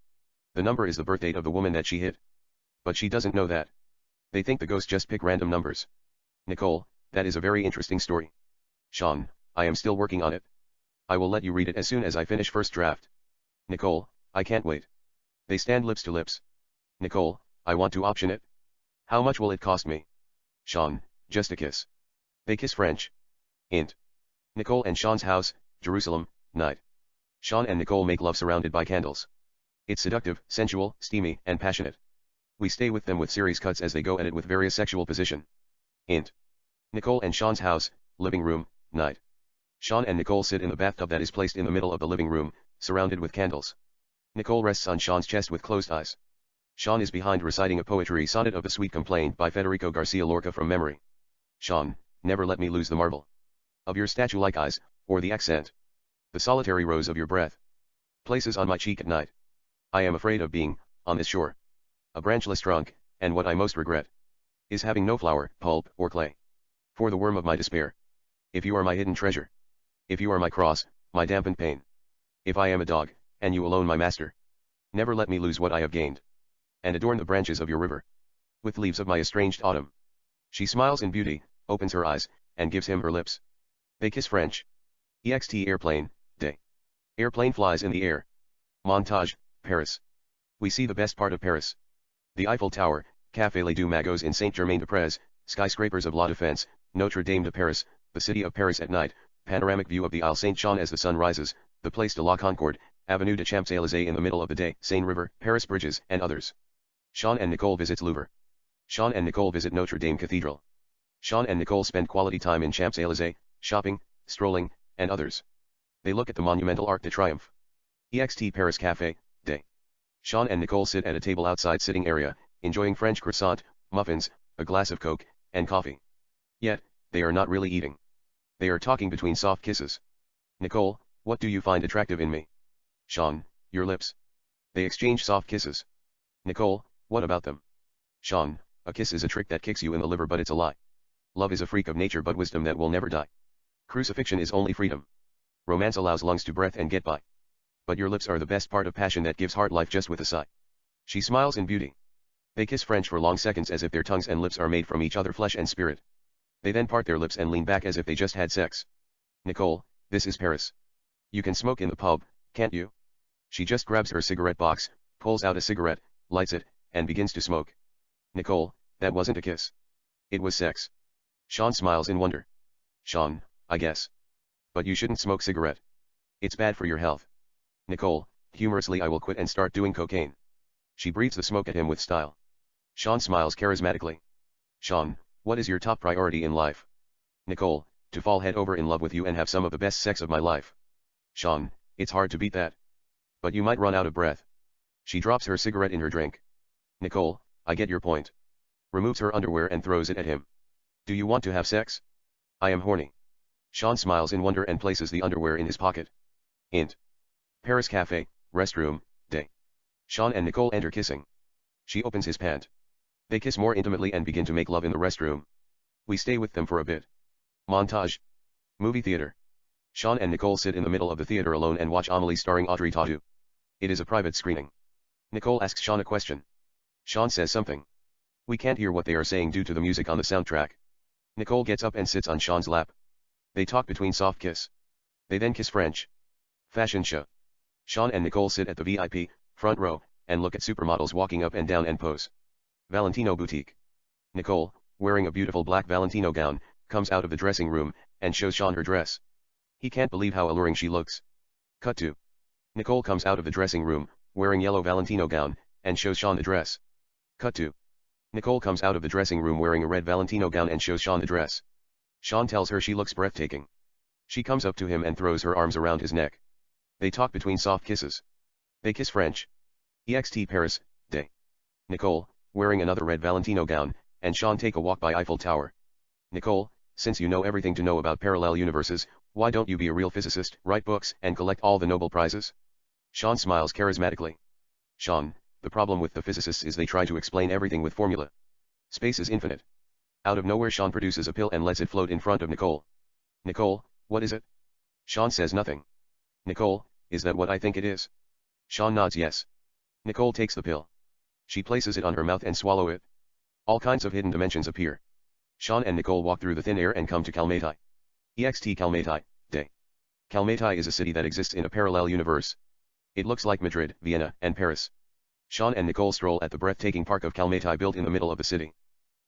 The number is the birth date of the woman that she hit. But she doesn't know that. They think the ghost just pick random numbers. Nicole, that is a very interesting story. Sean, I am still working on it. I will let you read it as soon as I finish first draft. Nicole, I can't wait. They stand lips to lips. Nicole, I want to option it. How much will it cost me? Sean, just a kiss. They kiss French. Int. Nicole and Sean's house, Jerusalem, night. Sean and Nicole make love surrounded by candles. It's seductive, sensual, steamy, and passionate. We stay with them with series cuts as they go at it with various sexual position. Int. Nicole and Sean's house, living room, night. Sean and Nicole sit in the bathtub that is placed in the middle of the living room, surrounded with candles. Nicole rests on Sean's chest with closed eyes. Sean is behind reciting a poetry sonnet of the Sweet Complaint by Federico Garcia Lorca from memory. Sean, never let me lose the marvel of your statue-like eyes, or the accent, the solitary rose of your breath, places on my cheek at night. I am afraid of being, on this shore, a branchless trunk, and what I most regret is having no flower, pulp, or clay. For the worm of my despair. If you are my hidden treasure. If you are my cross, my dampened pain. If I am a dog, and you alone my master. Never let me lose what I have gained. And adorn the branches of your river with leaves of my estranged autumn. She smiles in beauty, opens her eyes, and gives him her lips. They kiss French. EXT airplane, day. Airplane flies in the air. Montage, Paris. We see the best part of Paris. The Eiffel Tower, Café Les Deux Magots in Saint-Germain-des-Prés, skyscrapers of La Défense, Notre Dame de Paris, the city of Paris at night, panoramic view of the Ile Saint-Jean as the sun rises, the Place de la Concorde, Avenue de Champs-Élysées in the middle of the day, Seine River, Paris bridges, and others. Sean and Nicole visits Louvre. Sean and Nicole visit Notre Dame Cathedral. Sean and Nicole spend quality time in Champs-Élysées, shopping, strolling, and others. They look at the monumental Arc de Triomphe. EXT Paris Café, day. Sean and Nicole sit at a table outside sitting area, enjoying French croissant, muffins, a glass of Coke, and coffee. Yet, they are not really eating. They are talking between soft kisses. Nicole, what do you find attractive in me? Sean, your lips. They exchange soft kisses. Nicole, what about them? Sean, a kiss is a trick that kicks you in the liver but it's a lie. Love is a freak of nature but wisdom that will never die. Crucifixion is only freedom. Romance allows lungs to breathe and get by. But your lips are the best part of passion that gives heart life just with a sigh. She smiles in beauty. They kiss French for long seconds as if their tongues and lips are made from each other flesh and spirit. They then part their lips and lean back as if they just had sex. Nicole, this is Paris. You can smoke in the pub, can't you? She just grabs her cigarette box, pulls out a cigarette, lights it, and begins to smoke. Nicole, that wasn't a kiss. It was sex. Sean smiles in wonder. Sean, I guess. But you shouldn't smoke cigarette. It's bad for your health. Nicole, humorously I will quit and start doing cocaine. She breathes the smoke at him with style. Sean smiles charismatically. Sean, what is your top priority in life? Nicole, to fall head over in love with you and have some of the best sex of my life. Sean, it's hard to beat that. But you might run out of breath. She drops her cigarette in her drink. Nicole, I get your point. Removes her underwear and throws it at him. Do you want to have sex? I am horny. Sean smiles in wonder and places the underwear in his pocket. Int. Paris Café, restroom, day. Sean and Nicole enter kissing. She opens his pant. They kiss more intimately and begin to make love in the restroom. We stay with them for a bit. Montage. Movie theater. Sean and Nicole sit in the middle of the theater alone and watch Amélie starring Audrey Tautou. It is a private screening. Nicole asks Sean a question. Sean says something. We can't hear what they are saying due to the music on the soundtrack. Nicole gets up and sits on Sean's lap. They talk between soft kiss. They then kiss French. Fashion show. Sean and Nicole sit at the VIP, front row, and look at supermodels walking up and down and pose. Valentino boutique. Nicole, wearing a beautiful black Valentino gown, comes out of the dressing room, and shows Sean her dress. He can't believe how alluring she looks. Cut to. Nicole comes out of the dressing room, wearing yellow Valentino gown, and shows Sean the dress. Cut to. Nicole comes out of the dressing room wearing a red Valentino gown and shows Sean the dress. Sean tells her she looks breathtaking. She comes up to him and throws her arms around his neck. They talk between soft kisses. They kiss French. EXT Paris, day. Nicole, wearing another red Valentino gown, and Sean take a walk by Eiffel Tower. Nicole, since you know everything to know about parallel universes, why don't you be a real physicist, write books, and collect all the Nobel Prizes? Sean smiles charismatically. Sean, the problem with the physicists is they try to explain everything with formula. Space is infinite. Out of nowhere Sean produces a pill and lets it float in front of Nicole. Nicole, what is it? Sean says nothing. Nicole, is that what I think it is? Sean nods yes. Nicole takes the pill. She places it on her mouth and swallow it. All kinds of hidden dimensions appear. Sean and Nicole walk through the thin air and come to Kalmatai. Ext Kalmatai, Day. Kalmatai is a city that exists in a parallel universe. It looks like Madrid, Vienna, and Paris. Sean and Nicole stroll at the breathtaking park of Kalmatai built in the middle of the city.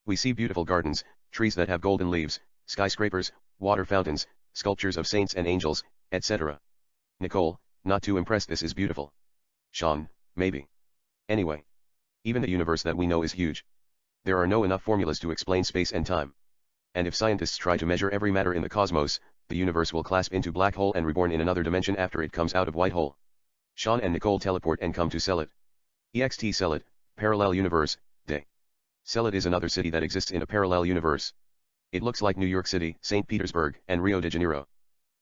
We see beautiful gardens, trees that have golden leaves, skyscrapers, water fountains, sculptures of saints and angels, etc. Nicole, not too impressed, this is beautiful. Sean, maybe. Anyway. Even the universe that we know is huge. There are no enough formulas to explain space and time. And if scientists try to measure every matter in the cosmos, the universe will clasp into black hole and reborn in another dimension after it comes out of white hole. Sean and Nicole teleport and come to Selit. Ext Selit, parallel universe, Day. Selit is another city that exists in a parallel universe. It looks like New York City, St. Petersburg, and Rio de Janeiro.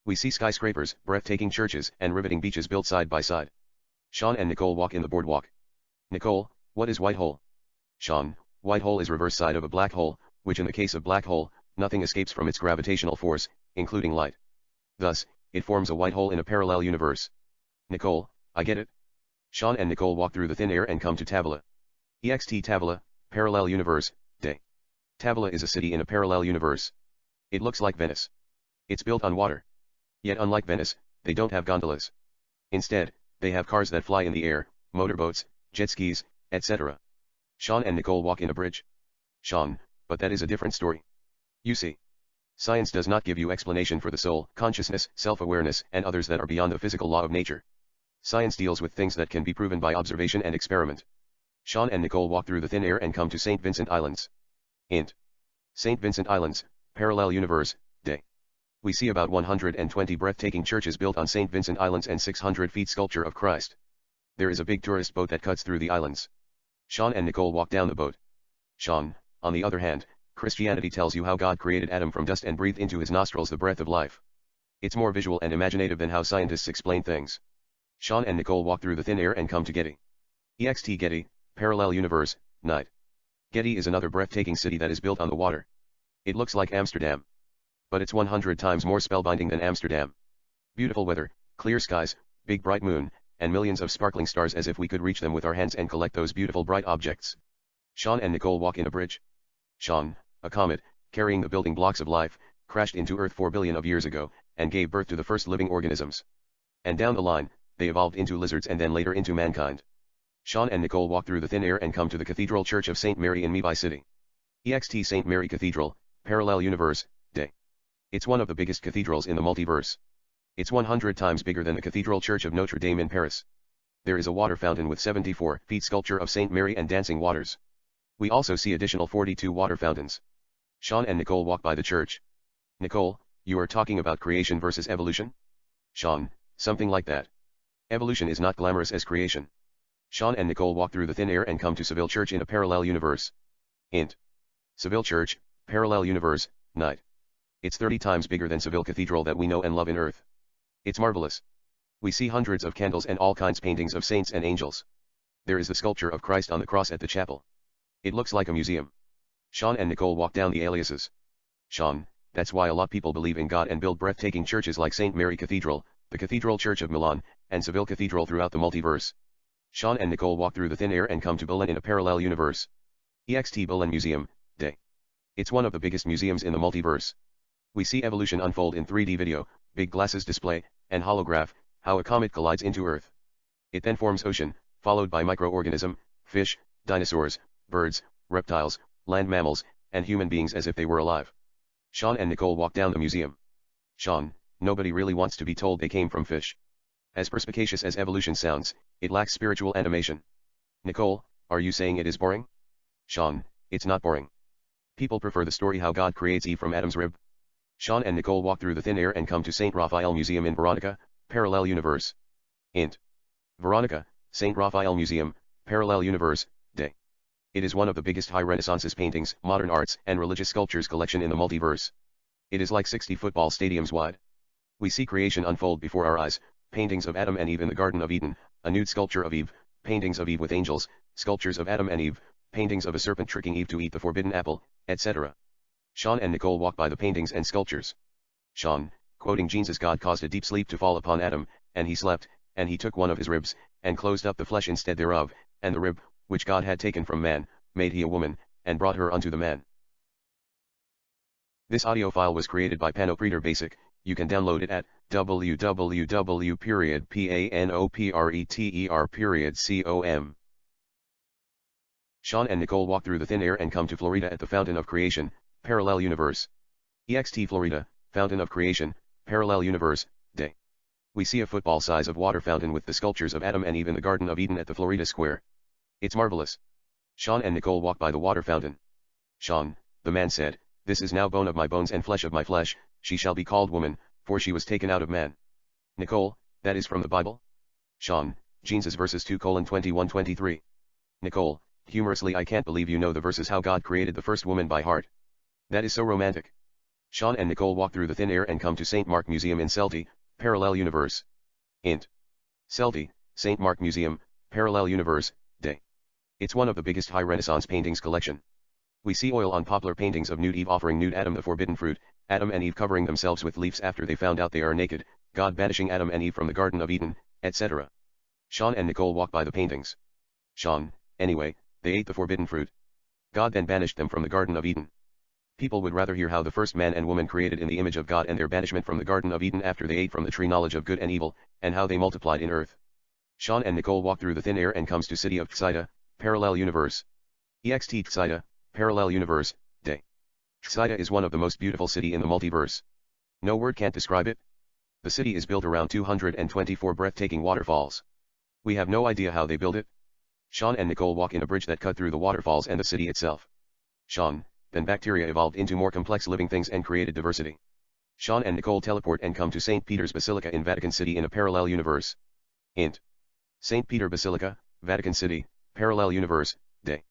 We see skyscrapers, breathtaking churches, and riveting beaches built side by side. Sean and Nicole walk in the boardwalk. Nicole, what is white hole? Sean, white hole is reverse side of a black hole, which in the case of black hole, nothing escapes from its gravitational force, including light. Thus, it forms a white hole in a parallel universe. Nicole, I get it. Sean and Nicole walk through the thin air and come to Tavola. Ext Tavola, parallel universe, Day. Tavola is a city in a parallel universe. It looks like Venice. It's built on water. Yet unlike Venice, they don't have gondolas. Instead, they have cars that fly in the air, motorboats, jet skis, etc. Sean and Nicole walk in a bridge. Sean, but that is a different story. You see. Science does not give you explanation for the soul, consciousness, self-awareness, and others that are beyond the physical law of nature. Science deals with things that can be proven by observation and experiment. Sean and Nicole walk through the thin air and come to St. Vincent Islands. Int. St. Vincent Islands, parallel universe, Day. We see about 120 breathtaking churches built on St. Vincent Islands and 600 feet sculpture of Christ. There is a big tourist boat that cuts through the islands. Sean and Nicole walk down the boat. Sean, on the other hand, Christianity tells you how God created Adam from dust and breathed into his nostrils the breath of life. It's more visual and imaginative than how scientists explain things. Sean and Nicole walk through the thin air and come to Getty. Ext Getty, parallel universe, night. Getty is another breathtaking city that is built on the water. It looks like Amsterdam. But it's 100 times more spellbinding than Amsterdam. Beautiful weather, clear skies, big bright moon, and millions of sparkling stars as if we could reach them with our hands and collect those beautiful bright objects. Sean and Nicole walk in a bridge. Sean, a comet, carrying the building blocks of life, crashed into Earth 4 billion of years ago, and gave birth to the first living organisms. And down the line, they evolved into lizards and then later into mankind. Sean and Nicole walk through the thin air and come to the Cathedral Church of St. Mary in Mumbai City. Ext St. Mary Cathedral, parallel universe, Day. It's one of the biggest cathedrals in the multiverse. It's 100 times bigger than the Cathedral Church of Notre Dame in Paris. There is a water fountain with 74 feet sculpture of St. Mary and dancing waters. We also see additional 42 water fountains. Sean and Nicole walk by the church. Nicole, you are talking about creation versus evolution? Sean, something like that. Evolution is not glamorous as creation. Sean and Nicole walk through the thin air and come to Seville Church in a parallel universe. Int. Seville Church, parallel universe, night. It's 30 times bigger than Seville Cathedral that we know and love in Earth. It's marvelous. We see hundreds of candles and all kinds paintings of saints and angels. There is the sculpture of Christ on the cross at the chapel. It looks like a museum. Sean and Nicole walk down the aliases. Sean, that's why a lot people believe in God and build breathtaking churches like St. Mary Cathedral, the Cathedral Church of Milan, and Seville Cathedral throughout the multiverse. Sean and Nicole walk through the thin air and come to Berlin in a parallel universe. Ext Berlin Museum, Day. It's one of the biggest museums in the multiverse. We see evolution unfold in 3D video, big glasses display, and holograph, how a comet collides into Earth. It then forms ocean, followed by microorganism, fish, dinosaurs, birds, reptiles, land mammals, and human beings as if they were alive. Sean and Nicole walk down the museum. Sean, nobody really wants to be told they came from fish. As perspicacious as evolution sounds, it lacks spiritual animation. Nicole, are you saying it is boring? Sean, it's not boring. People prefer the story how God creates Eve from Adam's rib. Sean and Nicole walk through the thin air and come to St. Raphael Museum in Veronica, parallel universe. Int. Veronica, St. Raphael Museum, parallel universe, Day. It is one of the biggest high Renaissance's paintings, modern arts, and religious sculptures collection in the multiverse. It is like 60 football stadiums wide. We see creation unfold before our eyes, paintings of Adam and Eve in the Garden of Eden, a nude sculpture of Eve, paintings of Eve with angels, sculptures of Adam and Eve, paintings of a serpent tricking Eve to eat the forbidden apple, etc. Sean and Nicole walk by the paintings and sculptures. Sean, quoting Jesus, God caused a deep sleep to fall upon Adam, and he slept, and he took one of his ribs, and closed up the flesh instead thereof, and the rib, which God had taken from man, made he a woman, and brought her unto the man. This audio file was created by Panopreter Basic. You can download it at www.panopreter.com. Sean and Nicole walk through the thin air and come to Florida at the Fountain of Creation, Parallel Universe. EXT Florida, Fountain of Creation, Parallel Universe, Day. We see a football size of water fountain with the sculptures of Adam and Eve in the Garden of Eden at the Florida Square. It's marvelous. Sean and Nicole walk by the water fountain. Sean, the man said, "This is now bone of my bones and flesh of my flesh, she shall be called woman, for she was taken out of man." Nicole, that is from the Bible? Sean, Genesis verses 2:21-23. Nicole, humorously, I can't believe you know the verses how God created the first woman by heart. That is so romantic. Sean and Nicole walk through the thin air and come to St. Mark Museum in Celti, Parallel Universe. Int. Celti, St. Mark Museum, Parallel Universe, Day. It's one of the biggest high Renaissance paintings collection. We see oil on poplar paintings of nude Eve offering nude Adam the forbidden fruit, Adam and Eve covering themselves with leaves after they found out they are naked, God banishing Adam and Eve from the Garden of Eden, etc. Sean and Nicole walk by the paintings. Sean, anyway, they ate the forbidden fruit. God then banished them from the Garden of Eden. People would rather hear how the first man and woman created in the image of God and their banishment from the Garden of Eden after they ate from the tree knowledge of good and evil, and how they multiplied in earth. Sean and Nicole walk through the thin air and comes to city of Tsaida, Parallel Universe. EXT Tsaida, Parallel Universe, Day. Tsaida is one of the most beautiful city in the multiverse. No word can't describe it. The city is built around 224 breathtaking waterfalls. We have no idea how they build it. Sean and Nicole walk in a bridge that cut through the waterfalls and the city itself. Sean, then bacteria evolved into more complex living things and created diversity. Sean and Nicole teleport and come to St. Peter's Basilica in Vatican City in a parallel universe. Int. St. Peter Basilica, Vatican City, Parallel Universe, Day.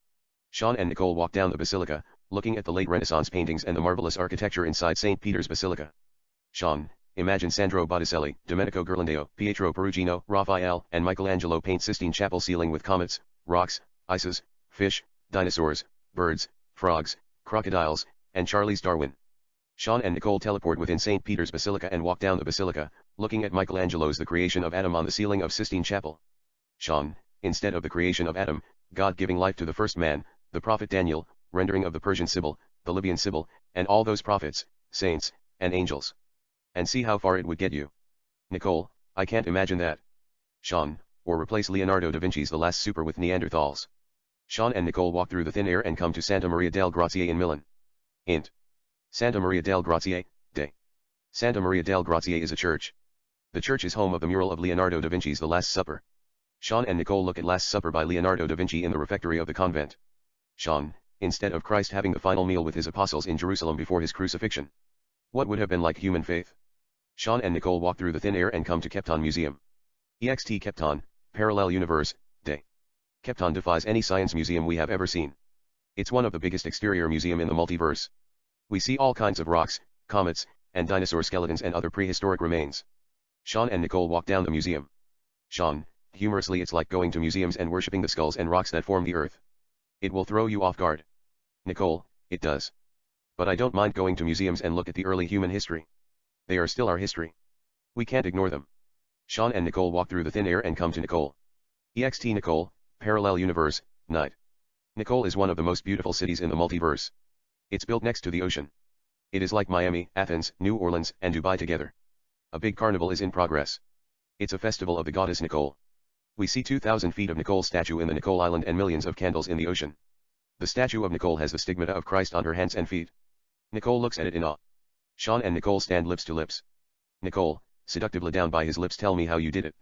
Sean and Nicole walk down the basilica, looking at the late Renaissance paintings and the marvelous architecture inside St. Peter's Basilica. Sean, imagine Sandro Botticelli, Domenico Ghirlandaio, Pietro Perugino, Raphael, and Michelangelo paint Sistine Chapel ceiling with comets, rocks, ices, fish, dinosaurs, birds, frogs, crocodiles, and Charles Darwin. Sean and Nicole teleport within St. Peter's Basilica and walk down the basilica, looking at Michelangelo's The Creation of Adam on the ceiling of Sistine Chapel. Sean, instead of the creation of Adam, God giving life to the first man, the prophet Daniel, rendering of the Persian Sibyl, the Libyan Sibyl, and all those prophets, saints, and angels. And see how far it would get you. Nicole, I can't imagine that. Sean, or replace Leonardo da Vinci's The Last Supper with Neanderthals. Sean and Nicole walk through the thin air and come to Santa Maria del Grazie in Milan. Int. Santa Maria del Grazie, Day. Santa Maria del Grazie is a church. The church is home of the mural of Leonardo da Vinci's The Last Supper. Sean and Nicole look at Last Supper by Leonardo da Vinci in the refectory of the convent. Sean, instead of Christ having the final meal with his apostles in Jerusalem before his crucifixion. What would have been like human faith? Sean and Nicole walk through the thin air and come to Kepton Museum. EXT Kepton, Parallel Universe, Day. Kepton defies any science museum we have ever seen. It's one of the biggest exterior museum in the multiverse. We see all kinds of rocks, comets, and dinosaur skeletons and other prehistoric remains. Sean and Nicole walk down the museum. Sean, humorously, it's like going to museums and worshipping the skulls and rocks that form the earth. It will throw you off guard. Nicole, it does. But I don't mind going to museums and look at the early human history. They are still our history. We can't ignore them. Sean and Nicole walk through the thin air and come to Nicole. EXT Nicole, Parallel Universe, Night. Nicole is one of the most beautiful cities in the multiverse. It's built next to the ocean. It is like Miami, Athens, New Orleans, and Dubai together. A big carnival is in progress. It's a festival of the goddess Nicole. We see 2,000 feet of Nicole statue in the Nicole Island and millions of candles in the ocean. The statue of Nicole has the stigmata of Christ on her hands and feet. Nicole looks at it in awe. Sean and Nicole stand lips to lips. Nicole, seductively down by his lips, tell me how you did it.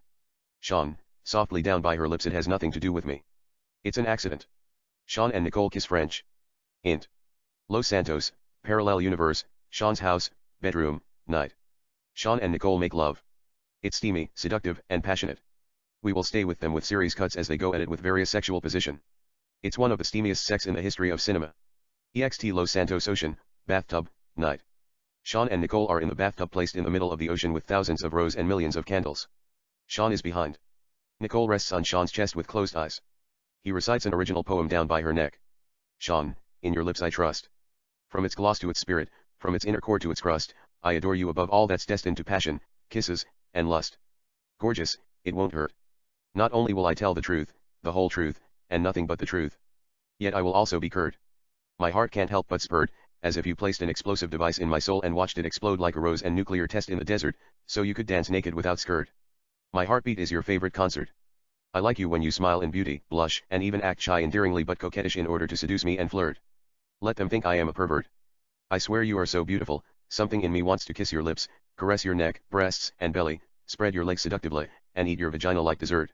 Sean, softly down by her lips, it has nothing to do with me. It's an accident. Sean and Nicole kiss French. Int. Los Santos, Parallel Universe, Sean's house, bedroom, night. Sean and Nicole make love. It's steamy, seductive, and passionate. We will stay with them with series cuts as they go at it with various sexual position. It's one of the steamiest sex in the history of cinema. EXT Los Santos Ocean, bathtub, night. Sean and Nicole are in the bathtub placed in the middle of the ocean with thousands of rows and millions of candles. Sean is behind. Nicole rests on Sean's chest with closed eyes. He recites an original poem down by her neck. Sean, in your lips I trust. From its gloss to its spirit, from its inner core to its crust, I adore you above all that's destined to passion, kisses, and lust. Gorgeous, it won't hurt. Not only will I tell the truth, the whole truth, and nothing but the truth. Yet I will also be curt. My heart can't help but spurt, as if you placed an explosive device in my soul and watched it explode like a rose and nuclear test in the desert, so you could dance naked without skirt. My heartbeat is your favorite concert. I like you when you smile in beauty, blush, and even act shy endearingly but coquettish in order to seduce me and flirt. Let them think I am a pervert. I swear you are so beautiful, something in me wants to kiss your lips, caress your neck, breasts, and belly, spread your legs seductively, and eat your vagina like dessert.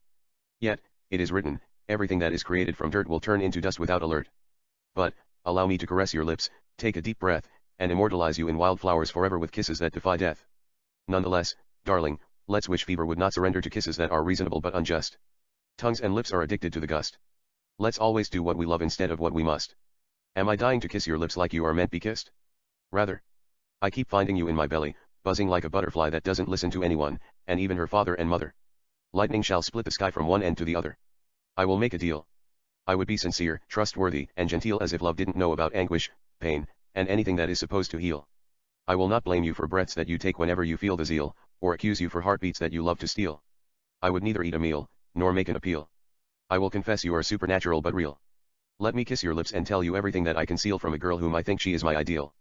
Yet, it is written, everything that is created from dirt will turn into dust without alert. But, allow me to caress your lips, take a deep breath, and immortalize you in wildflowers forever with kisses that defy death. Nonetheless, darling, let's wish fever would not surrender to kisses that are reasonable but unjust. Tongues and lips are addicted to the gust. Let's always do what we love instead of what we must. Am I dying to kiss your lips like you are meant be kissed? Rather. I keep finding you in my belly, buzzing like a butterfly that doesn't listen to anyone, and even her father and mother. Lightning shall split the sky from one end to the other. I will make a deal. I would be sincere, trustworthy, and genteel as if love didn't know about anguish, pain, and anything that is supposed to heal. I will not blame you for breaths that you take whenever you feel the zeal, or accuse you for heartbeats that you love to steal. I would neither eat a meal, nor make an appeal. I will confess you are supernatural but real. Let me kiss your lips and tell you everything that I conceal from a girl whom I think she is my ideal.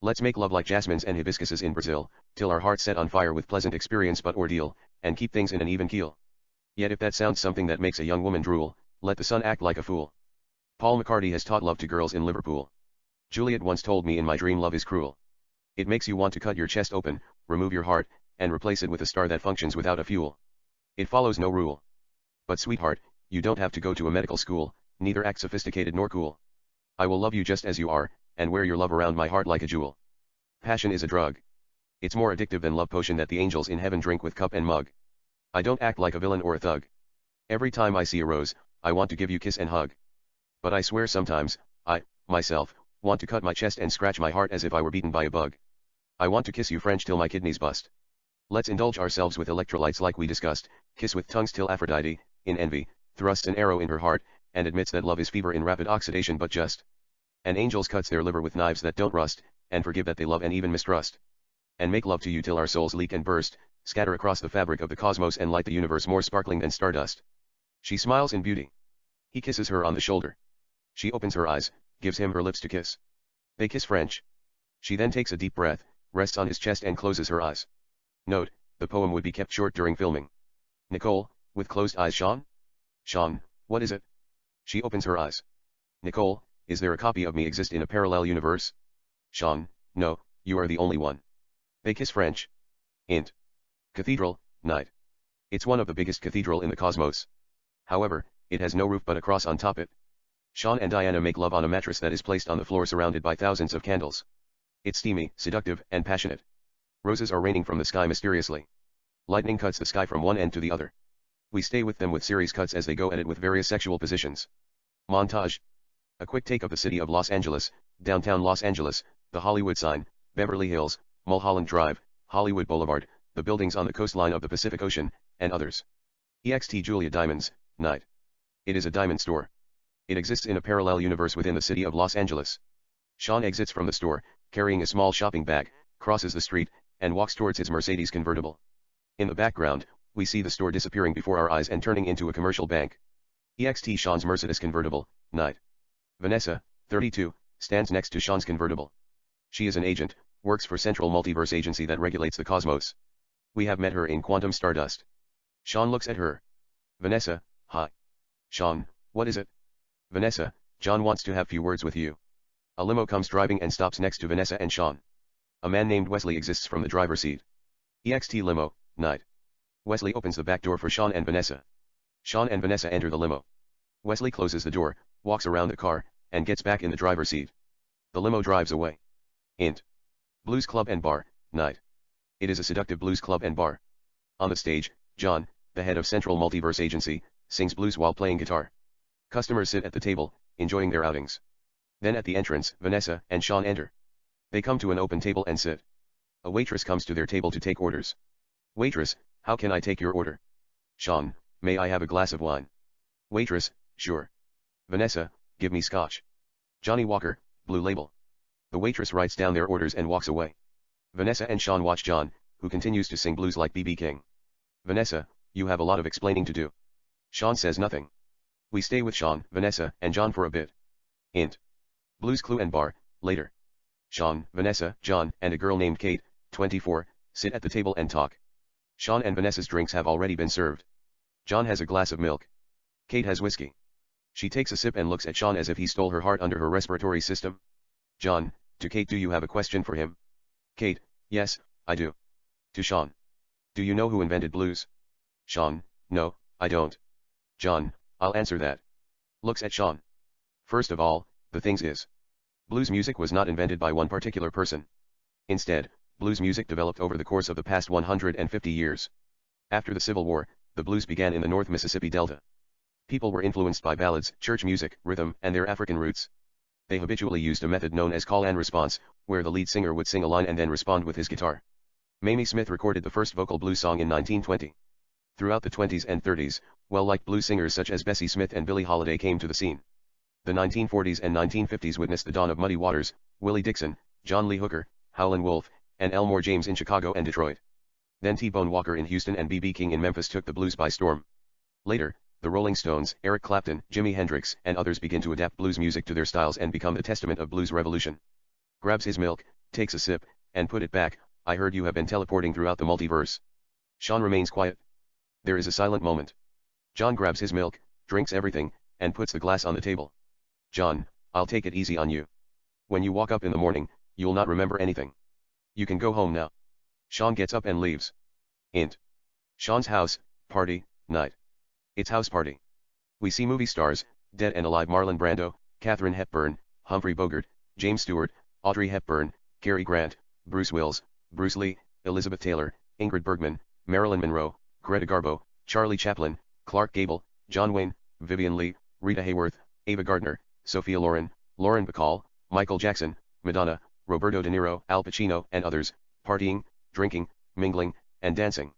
Let's make love like jasmines and hibiscuses in Brazil, till our hearts set on fire with pleasant experience but ordeal, and keep things in an even keel. Yet if that sounds something that makes a young woman drool, let the sun act like a fool. Paul McCartney has taught love to girls in Liverpool. Juliet once told me in my dream love is cruel. It makes you want to cut your chest open, remove your heart, and replace it with a star that functions without a fuel. It follows no rule. But sweetheart, you don't have to go to a medical school, neither act sophisticated nor cool. I will love you just as you are, and wear your love around my heart like a jewel. Passion is a drug. It's more addictive than love potion that the angels in heaven drink with cup and mug. I don't act like a villain or a thug. Every time I see a rose, I want to give you kiss and hug. But I swear sometimes, I, myself, want to cut my chest and scratch my heart as if I were beaten by a bug. I want to kiss you French till my kidneys bust. Let's indulge ourselves with electrolytes like we discussed, kiss with tongues till Aphrodite, in envy, thrusts an arrow in her heart, and admits that love is fever in rapid oxidation but just. And angels cuts their liver with knives that don't rust, and forgive that they love and even mistrust. And make love to you till our souls leak and burst, scatter across the fabric of the cosmos and light the universe more sparkling than stardust. She smiles in beauty. He kisses her on the shoulder. She opens her eyes, gives him her lips to kiss. They kiss French. She then takes a deep breath, rests on his chest and closes her eyes. Note, the poem would be kept short during filming. Nicole, with closed eyes Sean? Sean, what is it? She opens her eyes. Nicole, is there a copy of me exist in a parallel universe? Sean, no, you are the only one. They kiss French. Int. Cathedral, night. It's one of the biggest cathedral in the cosmos. However, it has no roof but a cross on top it. Sean and Diana make love on a mattress that is placed on the floor surrounded by thousands of candles. It's steamy, seductive, and passionate. Roses are raining from the sky mysteriously. Lightning cuts the sky from one end to the other. We stay with them with series cuts as they go at it with various sexual positions. Montage. A quick take of the city of Los Angeles, downtown Los Angeles, the Hollywood sign, Beverly Hills, Mulholland Drive, Hollywood Boulevard, the buildings on the coastline of the Pacific Ocean, and others. EXT Julia Diamonds, night. It is a diamond store. It exists in a parallel universe within the city of Los Angeles. Sean exits from the store, carrying a small shopping bag, crosses the street, and walks towards his Mercedes convertible. In the background, we see the store disappearing before our eyes and turning into a commercial bank. EXT Sean's Mercedes convertible, night. Vanessa, 32, stands next to Sean's convertible. She is an agent, works for Central Multiverse Agency that regulates the cosmos. We have met her in Quantum Stardust. Sean looks at her. Vanessa, hi. Sean, what is it? Vanessa, John wants to have few words with you. A limo comes driving and stops next to Vanessa and Sean. A man named Wesley exists from the driver's seat. EXT limo, night. Wesley opens the back door for Sean and Vanessa. Sean and Vanessa enter the limo. Wesley closes the door, walks around the car, and gets back in the driver's seat. The limo drives away. Int. Blues Club and Bar, night. It is a seductive blues club and bar. On the stage, John, the head of Central Multiverse Agency, sings blues while playing guitar. Customers sit at the table, enjoying their outings. Then at the entrance, Vanessa and Sean enter. They come to an open table and sit. A waitress comes to their table to take orders. Waitress, how can I take your order? Sean, may I have a glass of wine? Waitress, sure. Vanessa, give me scotch. Johnny Walker, Blue Label. The waitress writes down their orders and walks away. Vanessa and Sean watch John, who continues to sing blues like B.B. King. Vanessa, you have a lot of explaining to do. Sean says nothing. We stay with Sean, Vanessa, and John for a bit. Int. Blues Clue and Bar, later. Sean, Vanessa, John, and a girl named Kate, 24, sit at the table and talk. Sean and Vanessa's drinks have already been served. John has a glass of milk. Kate has whiskey. She takes a sip and looks at Sean as if he stole her heart under her respiratory system. John, to Kate, do you have a question for him? Kate, yes, I do. To Sean. Do you know who invented blues? Sean, no, I don't. John, I'll answer that. Looks at Sean. First of all, the things is. Blues music was not invented by one particular person. Instead, blues music developed over the course of the past 150 years. After the Civil War, the blues began in the North Mississippi Delta. People were influenced by ballads, church music, rhythm, and their African roots. They habitually used a method known as call and response, where the lead singer would sing a line and then respond with his guitar. Mamie Smith recorded the first vocal blues song in 1920. Throughout the 20s and 30s, well-liked blues singers such as Bessie Smith and Billie Holiday came to the scene. The 1940s and 1950s witnessed the dawn of Muddy Waters, Willie Dixon, John Lee Hooker, Howlin' Wolf, and Elmore James in Chicago and Detroit. Then T-Bone Walker in Houston and B.B. King in Memphis took the blues by storm. Later, the Rolling Stones, Eric Clapton, Jimi Hendrix, and others begin to adapt blues music to their styles and become the testament of blues revolution. Grabs his milk, takes a sip, and put it back. I heard you have been teleporting throughout the multiverse. Sean remains quiet. There is a silent moment. John grabs his milk, drinks everything, and puts the glass on the table. John, I'll take it easy on you. When you walk up in the morning, you'll not remember anything. You can go home now. Sean gets up and leaves. Int. Sean's house, party, night. It's house party. We see movie stars, dead and alive: Marlon Brando, Katharine Hepburn, Humphrey Bogart, James Stewart, Audrey Hepburn, Cary Grant, Bruce Willis, Bruce Lee, Elizabeth Taylor, Ingrid Bergman, Marilyn Monroe, Greta Garbo, Charlie Chaplin, Clark Gable, John Wayne, Vivian Leigh, Rita Hayworth, Ava Gardner, Sophia Loren, Lauren Bacall, Michael Jackson, Madonna, Roberto De Niro, Al Pacino, and others, partying, drinking, mingling, and dancing.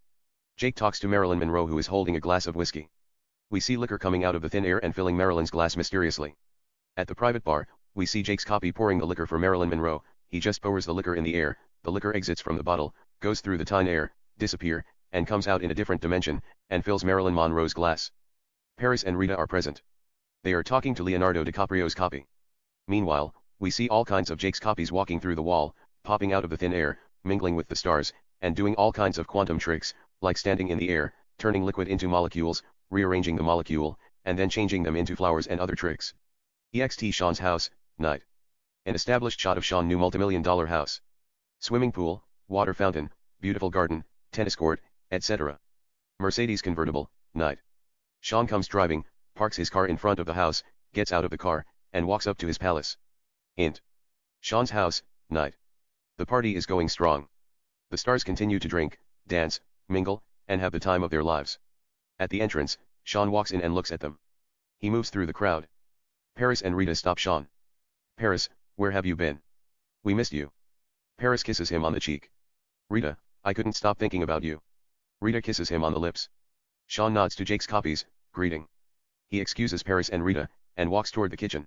Jake talks to Marilyn Monroe, who is holding a glass of whiskey. We see liquor coming out of the thin air and filling Marilyn's glass mysteriously. At the private bar, we see Jake's copy pouring the liquor for Marilyn Monroe. He just pours the liquor in the air, the liquor exits from the bottle, goes through the thin air, disappear, and comes out in a different dimension, and fills Marilyn Monroe's glass. Paris and Rita are present. They are talking to Leonardo DiCaprio's copy. Meanwhile, we see all kinds of Jake's copies walking through the wall, popping out of the thin air, mingling with the stars, and doing all kinds of quantum tricks, like standing in the air, turning liquid into molecules, rearranging the molecule, and then changing them into flowers and other tricks. EXT Sean's house, night. An established shot of Sean's new multimillion-dollar house. Swimming pool, water fountain, beautiful garden, tennis court, etc. Mercedes convertible, night. Sean comes driving, parks his car in front of the house, gets out of the car, and walks up to his palace. Int. Sean's house, night. The party is going strong. The stars continue to drink, dance, mingle, and have the time of their lives. At the entrance, Sean walks in and looks at them. He moves through the crowd. Paris and Rita stop Sean. Paris, where have you been? We missed you. Paris kisses him on the cheek. Rita, I couldn't stop thinking about you. Rita kisses him on the lips. Sean nods to Jake's copies, greeting. He excuses Paris and Rita, and walks toward the kitchen.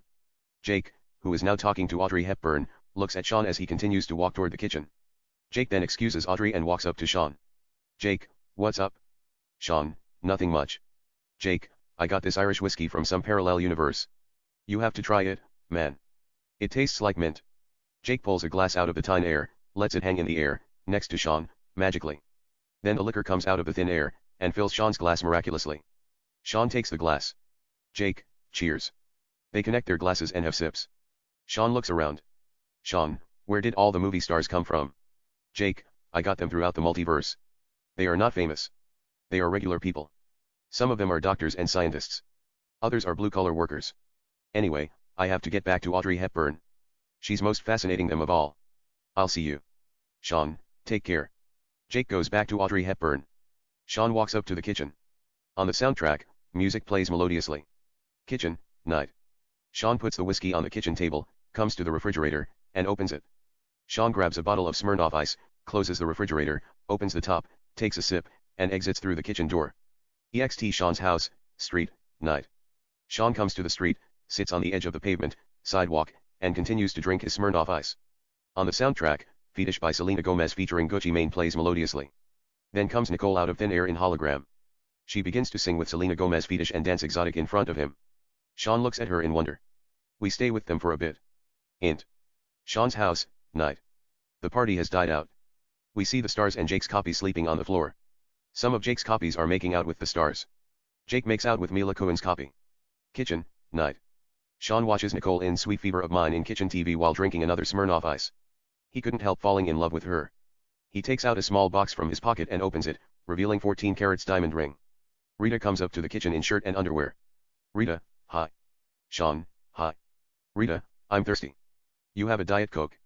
Jake, who is now talking to Audrey Hepburn, looks at Sean as he continues to walk toward the kitchen. Jake then excuses Audrey and walks up to Sean. Jake, what's up? Sean, nothing much. Jake, I got this Irish whiskey from some parallel universe. You have to try it, man. It tastes like mint. Jake pulls a glass out of the thin air, lets it hang in the air, next to Sean, magically. Then the liquor comes out of the thin air, and fills Sean's glass miraculously. Sean takes the glass. Jake, cheers. They connect their glasses and have sips. Sean looks around. Sean, where did all the movie stars come from? Jake, I got them throughout the multiverse. They are not famous. They are regular people. Some of them are doctors and scientists. Others are blue-collar workers. Anyway, I have to get back to Audrey Hepburn. She's most fascinating them of all. I'll see you. Sean, take care. Jake goes back to Audrey Hepburn. Sean walks up to the kitchen. On the soundtrack, music plays melodiously. Kitchen, night. Sean puts the whiskey on the kitchen table, comes to the refrigerator, and opens it. Sean grabs a bottle of Smirnoff Ice, closes the refrigerator, opens the top, takes a sip, and exits through the kitchen door. EXT Sean's house, street, night. Sean comes to the street, sits on the edge of the pavement, sidewalk, and continues to drink his Smirnoff Ice. On the soundtrack, Fetish by Selena Gomez featuring Gucci Mane plays melodiously. Then comes Nicole out of thin air in hologram. She begins to sing with Selena Gomez Fetish and dance exotic in front of him. Sean looks at her in wonder. We stay with them for a bit. Int. Sean's house, night. The party has died out. We see the stars and Jake's copy sleeping on the floor. Some of Jake's copies are making out with the stars. Jake makes out with Mila Kunin's copy. Kitchen, night. Sean watches Nicole in Sweet Fever of Mine in kitchen TV while drinking another Smirnoff Ice. He couldn't help falling in love with her. He takes out a small box from his pocket and opens it, revealing 14 carats diamond ring. Rita comes up to the kitchen in shirt and underwear. Rita, hi. Sean, hi. Rita, I'm thirsty. You have a Diet Coke?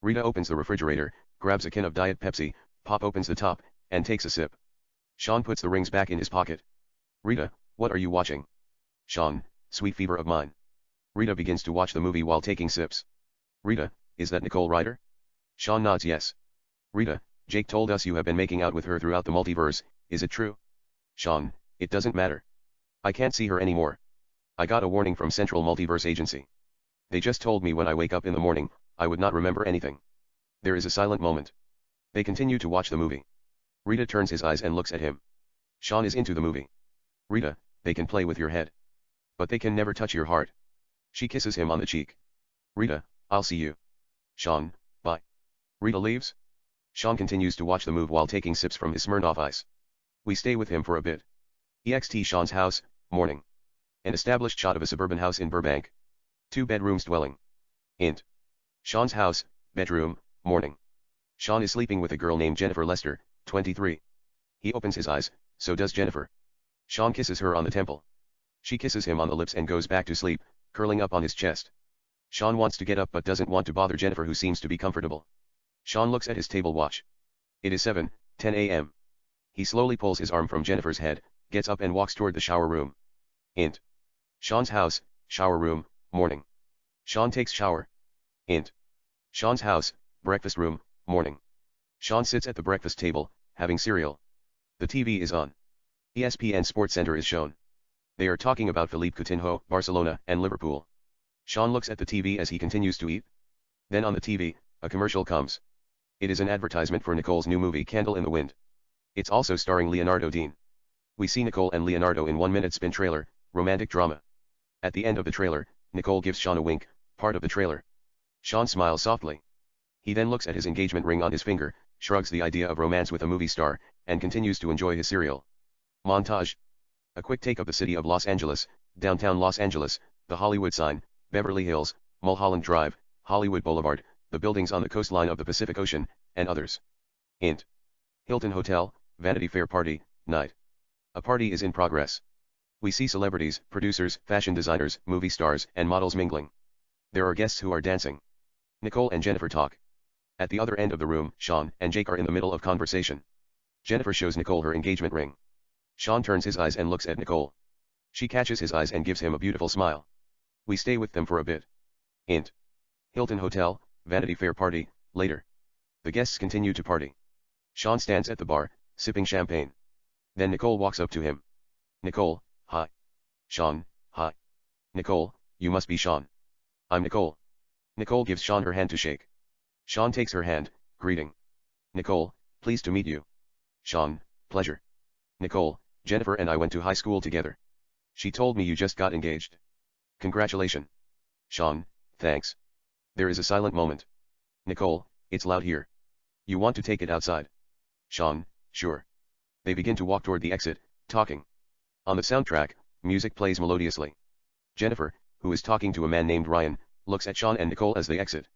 Rita opens the refrigerator, grabs a can of Diet Pepsi, pop opens the top, and takes a sip. Sean puts the rings back in his pocket. Rita, what are you watching? Sean, Sweet Fever of Mine. Rita begins to watch the movie while taking sips. Rita, is that Nicole Ryder? Sean nods yes. Rita, Jake told us you have been making out with her throughout the multiverse, is it true? Sean, it doesn't matter. I can't see her anymore. I got a warning from Central Multiverse Agency. They just told me when I wake up in the morning, I would not remember anything. There is a silent moment. They continue to watch the movie. Rita turns his eyes and looks at him. Sean is into the movie. Rita, they can play with your head. But they can never touch your heart. She kisses him on the cheek. Rita, I'll see you. Sean, bye. Rita leaves. Sean continues to watch the movie while taking sips from his Smirnoff Ice. We stay with him for a bit. EXT Sean's house, morning. An established shot of a suburban house in Burbank. 2 bedrooms dwelling. Int. Sean's house, bedroom, morning. Sean is sleeping with a girl named Jennifer Lester, 23. He opens his eyes, so does Jennifer. Sean kisses her on the temple. She kisses him on the lips and goes back to sleep, curling up on his chest. Sean wants to get up but doesn't want to bother Jennifer who seems to be comfortable. Sean looks at his table watch. It is 7:10 a.m. He slowly pulls his arm from Jennifer's head, gets up and walks toward the shower room. Int. Sean's house, shower room, morning. Sean takes shower. Int. Sean's house, breakfast room, morning. Sean sits at the breakfast table, having cereal. The TV is on. ESPN Sports Center is shown. They are talking about Philippe Coutinho, Barcelona, and Liverpool. Sean looks at the TV as he continues to eat. Then on the TV, a commercial comes. It is an advertisement for Nicole's new movie Candle in the Wind. It's also starring Leonardo Dean. We see Nicole and Leonardo in 1-minute spin trailer, romantic drama. At the end of the trailer, Nicole gives Sean a wink, part of the trailer. Sean smiles softly. He then looks at his engagement ring on his finger, shrugs the idea of romance with a movie star, and continues to enjoy his cereal. Montage. A quick take of the city of Los Angeles, downtown Los Angeles, the Hollywood sign, Beverly Hills, Mulholland Drive, Hollywood Boulevard, the buildings on the coastline of the Pacific Ocean, and others. Int. Hilton Hotel, Vanity Fair party, night. A party is in progress. We see celebrities, producers, fashion designers, movie stars, and models mingling. There are guests who are dancing. Nicole and Jennifer talk. At the other end of the room, Sean and Jake are in the middle of conversation. Jennifer shows Nicole her engagement ring. Sean turns his eyes and looks at Nicole. She catches his eyes and gives him a beautiful smile. We stay with them for a bit. Int. Hilton Hotel, Vanity Fair party, later. The guests continue to party. Sean stands at the bar, sipping champagne. Then Nicole walks up to him. Nicole, hi. Sean, hi. Nicole, you must be Sean. I'm Nicole. Nicole gives Sean her hand to shake. Sean takes her hand, greeting. Nicole, pleased to meet you. Sean, pleasure. Nicole, Jennifer and I went to high school together. She told me you just got engaged. Congratulations. Sean, thanks. There is a silent moment. Nicole, it's loud here. You want to take it outside? Sean, sure. They begin to walk toward the exit, talking. On the soundtrack, music plays melodiously. Jennifer, who is talking to a man named Ryan, looks at Sean and Nicole as they exit.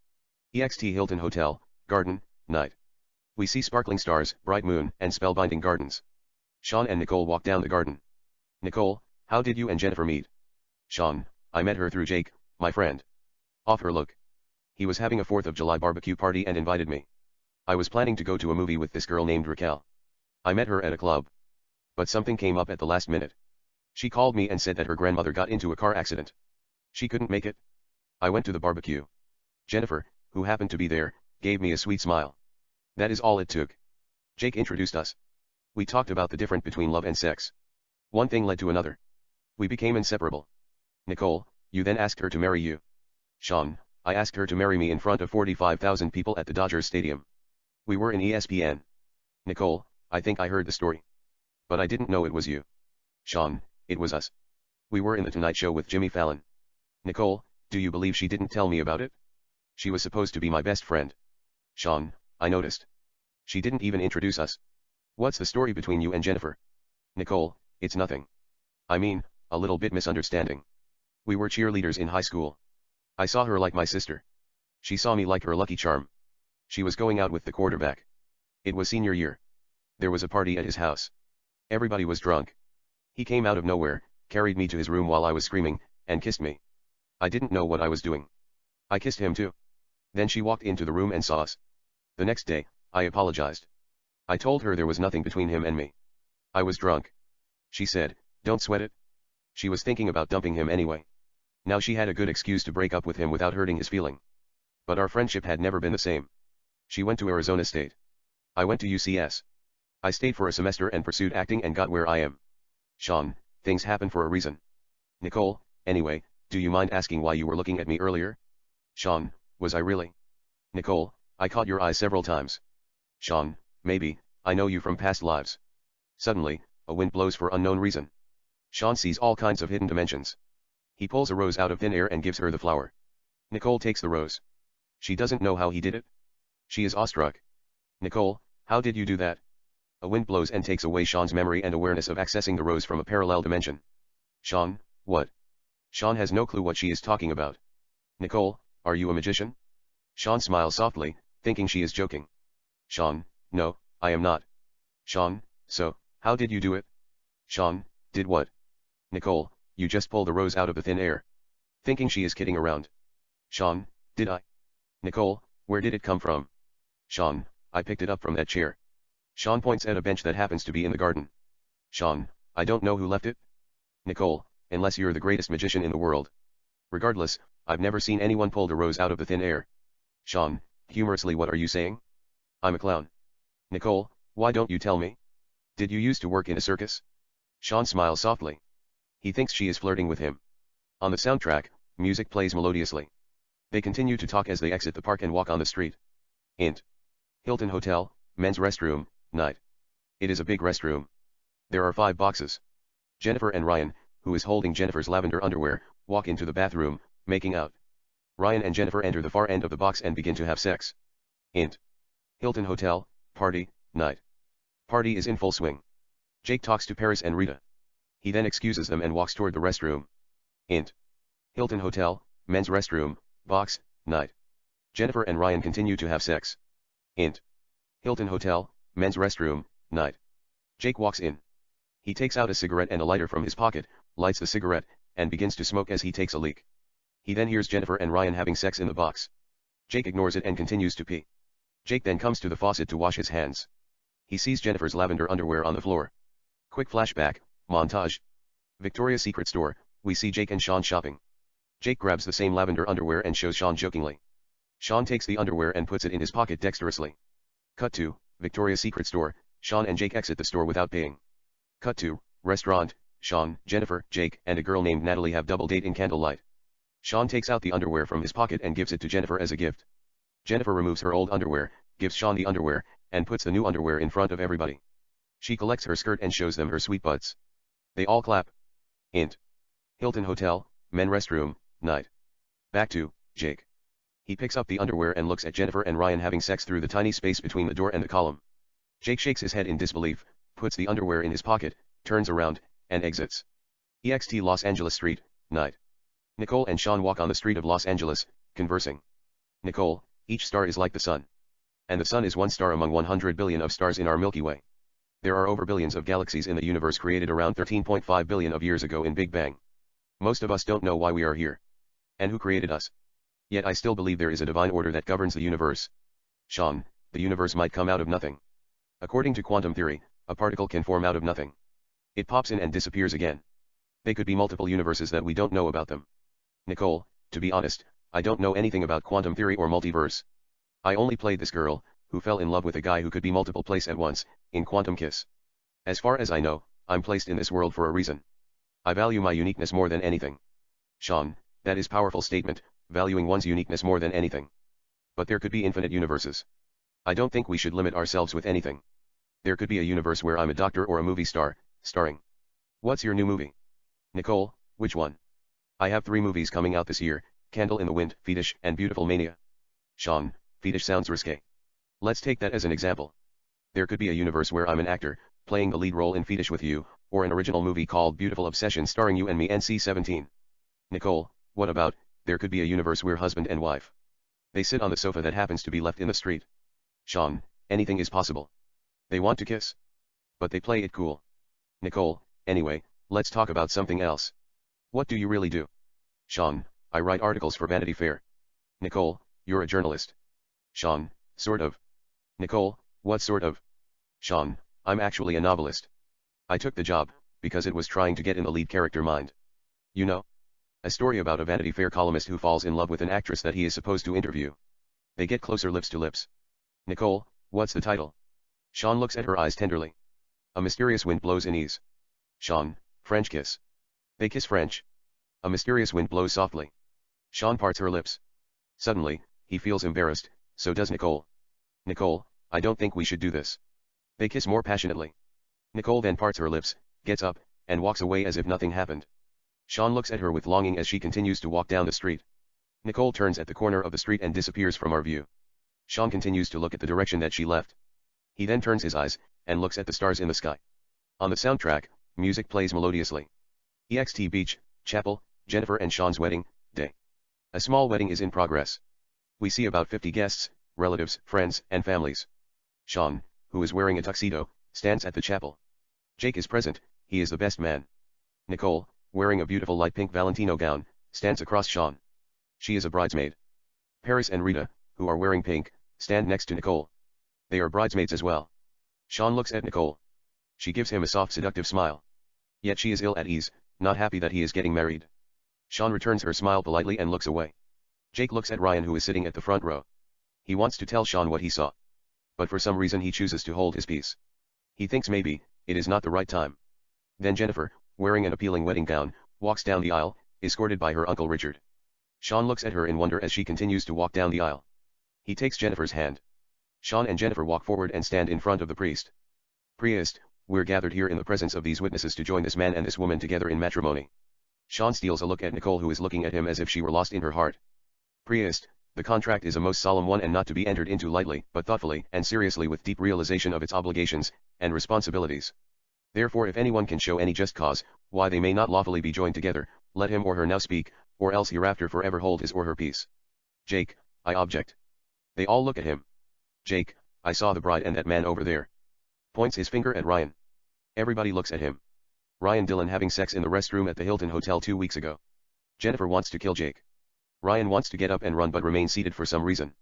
EXT Hilton Hotel, garden, night. We see sparkling stars, bright moon, and spellbinding gardens. Sean and Nicole walk down the garden. Nicole, how did you and Jennifer meet? Sean, I met her through Jake, my friend. Off her look. He was having a 4th of July barbecue party and invited me. I was planning to go to a movie with this girl named Raquel. I met her at a club. But something came up at the last minute. She called me and said that her grandmother got into a car accident. She couldn't make it. I went to the barbecue. Jennifer, who happened to be there, gave me a sweet smile. That is all it took. Jake introduced us. We talked about the difference between love and sex. One thing led to another. We became inseparable. Nicole, you then asked her to marry you. Sean, I asked her to marry me in front of 45,000 people at the Dodgers Stadium. We were in ESPN. Nicole, I think I heard the story. But I didn't know it was you. Sean, it was us. We were in the Tonight Show with Jimmy Fallon. Nicole, do you believe she didn't tell me about it? She was supposed to be my best friend. Sean, I noticed. She didn't even introduce us. What's the story between you and Jennifer? Nicole, it's nothing. I mean, a little bit misunderstanding. We were cheerleaders in high school. I saw her like my sister. She saw me like her lucky charm. She was going out with the quarterback. It was senior year. There was a party at his house. Everybody was drunk. He came out of nowhere, carried me to his room while I was screaming, and kissed me. I didn't know what I was doing. I kissed him too. Then she walked into the room and saw us. The next day, I apologized. I told her there was nothing between him and me. I was drunk. She said, don't sweat it. She was thinking about dumping him anyway. Now she had a good excuse to break up with him without hurting his feeling. But our friendship had never been the same. She went to Arizona State. I went to UCS. I stayed for a semester and pursued acting and got where I am. Sean, things happen for a reason. Nicole, anyway, do you mind asking why you were looking at me earlier? Sean, was I really? Nicole, I caught your eyes several times. Sean, maybe, I know you from past lives. Suddenly, a wind blows for unknown reason. Sean sees all kinds of hidden dimensions. He pulls a rose out of thin air and gives her the flower. Nicole takes the rose. She doesn't know how he did it. She is awestruck. Nicole, how did you do that? A wind blows and takes away Sean's memory and awareness of accessing the rose from a parallel dimension. Sean, what? Sean has no clue what she is talking about. Nicole, are you a magician? Sean smiles softly, thinking she is joking. Sean, no, I am not. Sean, so, how did you do it? Sean, did what? Nicole, you just pull the rose out of the thin air. Thinking she is kidding around. Sean, did I? Nicole, where did it come from? Sean, I picked it up from that chair. Sean points at a bench that happens to be in the garden. Sean, I don't know who left it. Nicole, unless you're the greatest magician in the world. Regardless, I've never seen anyone pull the rose out of the thin air. Sean, humorously, what are you saying? I'm a clown. Nicole, why don't you tell me? Did you used to work in a circus? Sean smiles softly. He thinks she is flirting with him. On the soundtrack, music plays melodiously. They continue to talk as they exit the park and walk on the street. Int. Hilton Hotel, men's restroom, night. It is a big restroom. There are 5 boxes. Jennifer and Ryan, who is holding Jennifer's lavender underwear, walk into the bathroom, making out. Ryan and Jennifer enter the far end of the box and begin to have sex. Int. Hilton Hotel, party, night. Party is in full swing. Jake talks to Paris and Rita. He then excuses them and walks toward the restroom. Int. Hilton Hotel, men's restroom, box, night. Jennifer and Ryan continue to have sex. Int. Hilton Hotel, men's restroom, night. Jake walks in. He takes out a cigarette and a lighter from his pocket, lights the cigarette, and begins to smoke as he takes a leak. He then hears Jennifer and Ryan having sex in the box. Jake ignores it and continues to pee. Jake then comes to the faucet to wash his hands. He sees Jennifer's lavender underwear on the floor. Quick flashback, montage. Victoria's Secret store, we see Jake and Sean shopping. Jake grabs the same lavender underwear and shows Sean jokingly. Sean takes the underwear and puts it in his pocket dexterously. Cut to, Victoria's Secret store, Sean and Jake exit the store without paying. Cut to, restaurant, Sean, Jennifer, Jake, and a girl named Natalie have double date in candlelight. Sean takes out the underwear from his pocket and gives it to Jennifer as a gift. Jennifer removes her old underwear, gives Sean the underwear, and puts the new underwear in front of everybody. She collects her skirt and shows them her sweet butts. They all clap. Int. Hilton Hotel, men restroom, night. Back to, Jake. He picks up the underwear and looks at Jennifer and Ryan having sex through the tiny space between the door and the column. Jake shakes his head in disbelief, puts the underwear in his pocket, turns around, and exits. EXT Los Angeles Street, night. Nicole and Sean walk on the street of Los Angeles, conversing. Nicole, each star is like the sun. And the sun is one star among 100 billion of stars in our Milky Way. There are over billions of galaxies in the universe created around 13.5 billion of years ago in Big Bang. Most of us don't know why we are here. And who created us. Yet I still believe there is a divine order that governs the universe. Sean, the universe might come out of nothing. According to quantum theory, a particle can form out of nothing. It pops in and disappears again. They could be multiple universes that we don't know about them. Nicole, to be honest, I don't know anything about quantum theory or multiverse. I only played this girl, who fell in love with a guy who could be multiple places at once, in Quantum Kiss. As far as I know, I'm placed in this world for a reason. I value my uniqueness more than anything. Sean, that is powerful statement, valuing one's uniqueness more than anything. But there could be infinite universes. I don't think we should limit ourselves with anything. There could be a universe where I'm a doctor or a movie star, starring. What's your new movie? Nicole, which one? I have 3 movies coming out this year, Candle in the Wind, Fetish, and Beautiful Mania. Sean, Fetish sounds risque. Let's take that as an example. There could be a universe where I'm an actor, playing the lead role in Fetish with you, or an original movie called Beautiful Obsession starring you and me NC-17. Nicole, what about, there could be a universe where husband and wife. They sit on the sofa that happens to be left in the street. Sean, anything is possible. They want to kiss. But they play it cool. Nicole, anyway, let's talk about something else. What do you really do? Sean, I write articles for Vanity Fair. Nicole, you're a journalist. Sean, sort of. Nicole, what sort of? Sean, I'm actually a novelist. I took the job, because it was trying to get in the lead character mind. You know? A story about a Vanity Fair columnist who falls in love with an actress that he is supposed to interview. They get closer lips to lips. Nicole, what's the title? Sean looks at her eyes tenderly. A mysterious wind blows in ease. Sean, French kiss. They kiss French. A mysterious wind blows softly. Sean parts her lips. Suddenly, he feels embarrassed, so does Nicole. Nicole, I don't think we should do this. They kiss more passionately. Nicole then parts her lips, gets up, and walks away as if nothing happened. Sean looks at her with longing as she continues to walk down the street. Nicole turns at the corner of the street and disappears from our view. Sean continues to look at the direction that she left. He then turns his eyes, and looks at the stars in the sky. On the soundtrack, music plays melodiously. EXT Beach, Chapel, Jennifer and Sean's wedding, day. A small wedding is in progress. We see about 50 guests, relatives, friends, and families. Sean, who is wearing a tuxedo, stands at the chapel. Jake is present, he is the best man. Nicole, wearing a beautiful light pink Valentino gown, stands across Sean. She is a bridesmaid. Paris and Rita, who are wearing pink, stand next to Nicole. They are bridesmaids as well. Sean looks at Nicole. She gives him a soft seductive smile. Yet she is ill at ease, not happy that he is getting married. Sean returns her smile politely and looks away. Jake looks at Ryan who is sitting at the front row. He wants to tell Sean what he saw. But for some reason he chooses to hold his peace. He thinks maybe, it is not the right time. Then Jennifer, wearing an appealing wedding gown, walks down the aisle, escorted by her Uncle Richard. Sean looks at her in wonder as she continues to walk down the aisle. He takes Jennifer's hand. Sean and Jennifer walk forward and stand in front of the priest. Priest, we're gathered here in the presence of these witnesses to join this man and this woman together in matrimony. Sean steals a look at Nicole who is looking at him as if she were lost in her heart. Priest, the contract is a most solemn one and not to be entered into lightly, but thoughtfully and seriously with deep realization of its obligations and responsibilities. Therefore if anyone can show any just cause, why they may not lawfully be joined together, let him or her now speak, or else hereafter forever hold his or her peace. Jake, I object. They all look at him. Jake, I saw the bride and that man over there. Points his finger at Ryan. Everybody looks at him. Ryan Dillon having sex in the restroom at the Hilton Hotel 2 weeks ago. Jennifer wants to kill Jake. Ryan wants to get up and run but remains seated for some reason.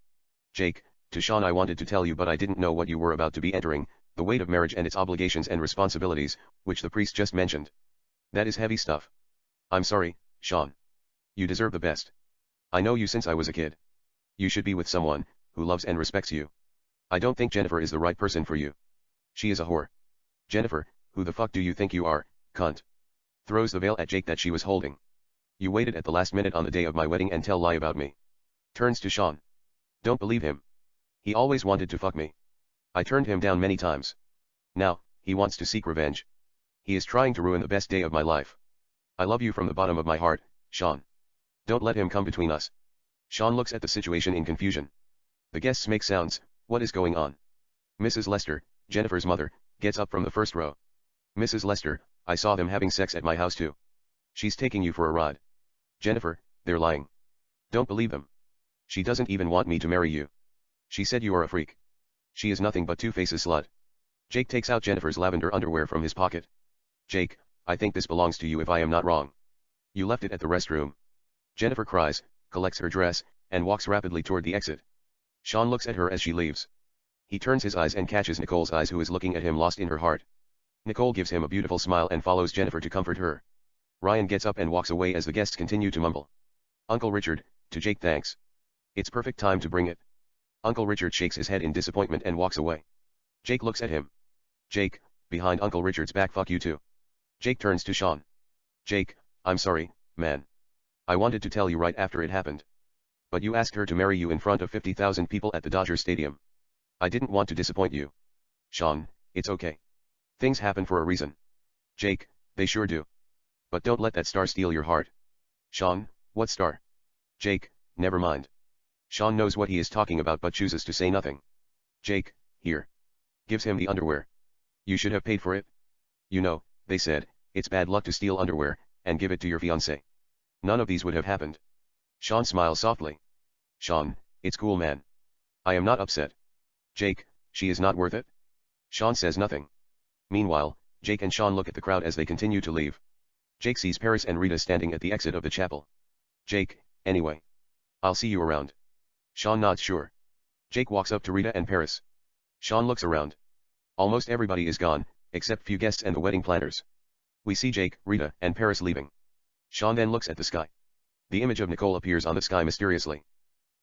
Jake, to Sean I wanted to tell you but I didn't know what you were about to be entering, the weight of marriage and its obligations and responsibilities, which the priest just mentioned. That is heavy stuff. I'm sorry, Sean. You deserve the best. I know you since I was a kid. You should be with someone who loves and respects you. I don't think Jennifer is the right person for you. She is a whore. Jennifer, who the fuck do you think you are, cunt? Throws the veil at Jake that she was holding. You waited at the last minute on the day of my wedding and tell lie about me. Turns to Sean. Don't believe him. He always wanted to fuck me. I turned him down many times. Now, he wants to seek revenge. He is trying to ruin the best day of my life. I love you from the bottom of my heart, Sean. Don't let him come between us. Sean looks at the situation in confusion. The guests make sounds. What is going on? Mrs. Lester, Jennifer's mother, gets up from the first row. Mrs. Lester, I saw them having sex at my house too. She's taking you for a ride. Jennifer, they're lying. Don't believe them. She doesn't even want me to marry you. She said you are a freak. She is nothing but two-faced slut. Jake takes out Jennifer's lavender underwear from his pocket. Jake, I think this belongs to you if I am not wrong. You left it at the restroom. Jennifer cries, collects her dress, and walks rapidly toward the exit. Sean looks at her as she leaves. He turns his eyes and catches Nicole's eyes who is looking at him lost in her heart. Nicole gives him a beautiful smile and follows Jennifer to comfort her. Ryan gets up and walks away as the guests continue to mumble. Uncle Richard, to Jake thanks. It's perfect time to bring it. Uncle Richard shakes his head in disappointment and walks away. Jake looks at him. Jake, behind Uncle Richard's back fuck you too. Jake turns to Sean. Jake, I'm sorry, man. I wanted to tell you right after it happened. But you asked her to marry you in front of 50,000 people at the Dodger Stadium. I didn't want to disappoint you. Sean, it's okay. Things happen for a reason. Jake, they sure do. But don't let that star steal your heart. Sean, what star? Jake, never mind. Sean knows what he is talking about but chooses to say nothing. Jake, here. Gives him the underwear. You should have paid for it. You know, they said, it's bad luck to steal underwear, and give it to your fiancé. None of these would have happened. Sean smiles softly. Sean, it's cool man. I am not upset. Jake, she is not worth it? Sean says nothing. Meanwhile, Jake and Sean look at the crowd as they continue to leave. Jake sees Paris and Rita standing at the exit of the chapel. Jake, anyway. I'll see you around. Sean nods sure. Jake walks up to Rita and Paris. Sean looks around. Almost everybody is gone, except few guests and the wedding planners. We see Jake, Rita, and Paris leaving. Sean then looks at the sky. The image of Nicole appears on the sky mysteriously.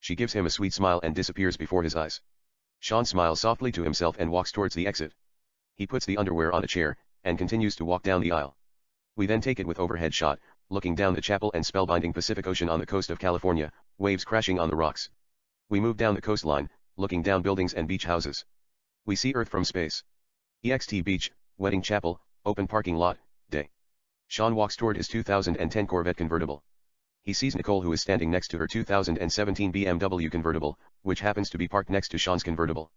She gives him a sweet smile and disappears before his eyes. Sean smiles softly to himself and walks towards the exit. He puts the underwear on a chair, and continues to walk down the aisle. We then take it with overhead shot, looking down the chapel and spellbinding Pacific Ocean on the coast of California, waves crashing on the rocks. We move down the coastline, looking down buildings and beach houses. We see Earth from space. EXT beach, wedding chapel, open parking lot, day. Sean walks toward his 2010 Corvette convertible. He sees Nicole who is standing next to her 2017 BMW convertible, which happens to be parked next to Sean's convertible.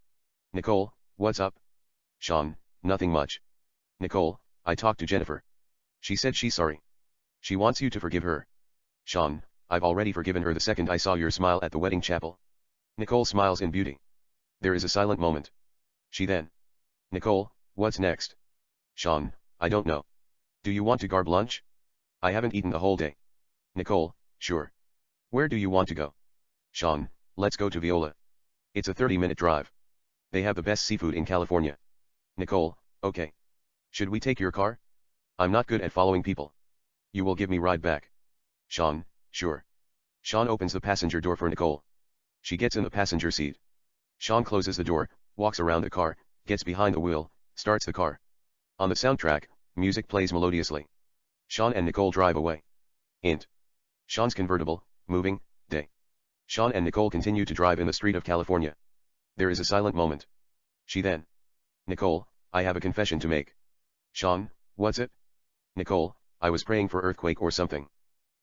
Nicole, what's up? Sean, nothing much. Nicole, I talked to Jennifer. She said she's sorry. She wants you to forgive her. Sean, I've already forgiven her the second I saw your smile at the wedding chapel. Nicole smiles in beauty. There is a silent moment. She then. Nicole, what's next? Sean, I don't know. Do you want to grab lunch? I haven't eaten the whole day. Nicole, sure. Where do you want to go? Sean, let's go to Viola. It's a 30-minute drive. They have the best seafood in California. Nicole, okay. Should we take your car? I'm not good at following people. You will give me ride back. Sean, sure. Sean opens the passenger door for Nicole. She gets in the passenger seat. Sean closes the door, walks around the car, gets behind the wheel, starts the car. On the soundtrack, music plays melodiously. Sean and Nicole drive away. Int. Sean's convertible, moving, day. Sean and Nicole continue to drive in the street of California. There is a silent moment. She then. Nicole, I have a confession to make. Sean, what's it? Nicole, I was praying for earthquake or something.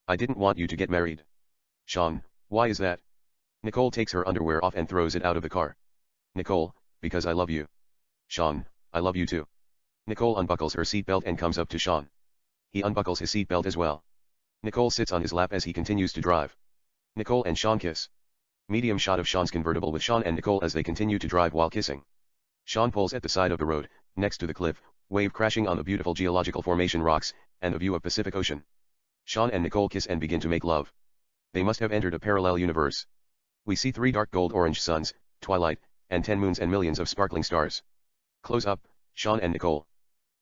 I didn't want you to get married. Sean, why is that? Nicole takes her underwear off and throws it out of the car. Nicole, because I love you. Sean, I love you too. Nicole unbuckles her seatbelt and comes up to Sean. He unbuckles his seatbelt as well. Nicole sits on his lap as he continues to drive. Nicole and Sean kiss. Medium shot of Sean's convertible with Sean and Nicole as they continue to drive while kissing. Sean pulls at the side of the road, next to the cliff, wave crashing on the beautiful geological formation rocks, and the view of Pacific Ocean. Sean and Nicole kiss and begin to make love. They must have entered a parallel universe. We see 3 dark gold-orange suns, twilight, and 10 moons and millions of sparkling stars. Close up, Sean and Nicole.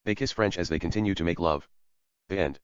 They kiss French as they continue to make love. The end.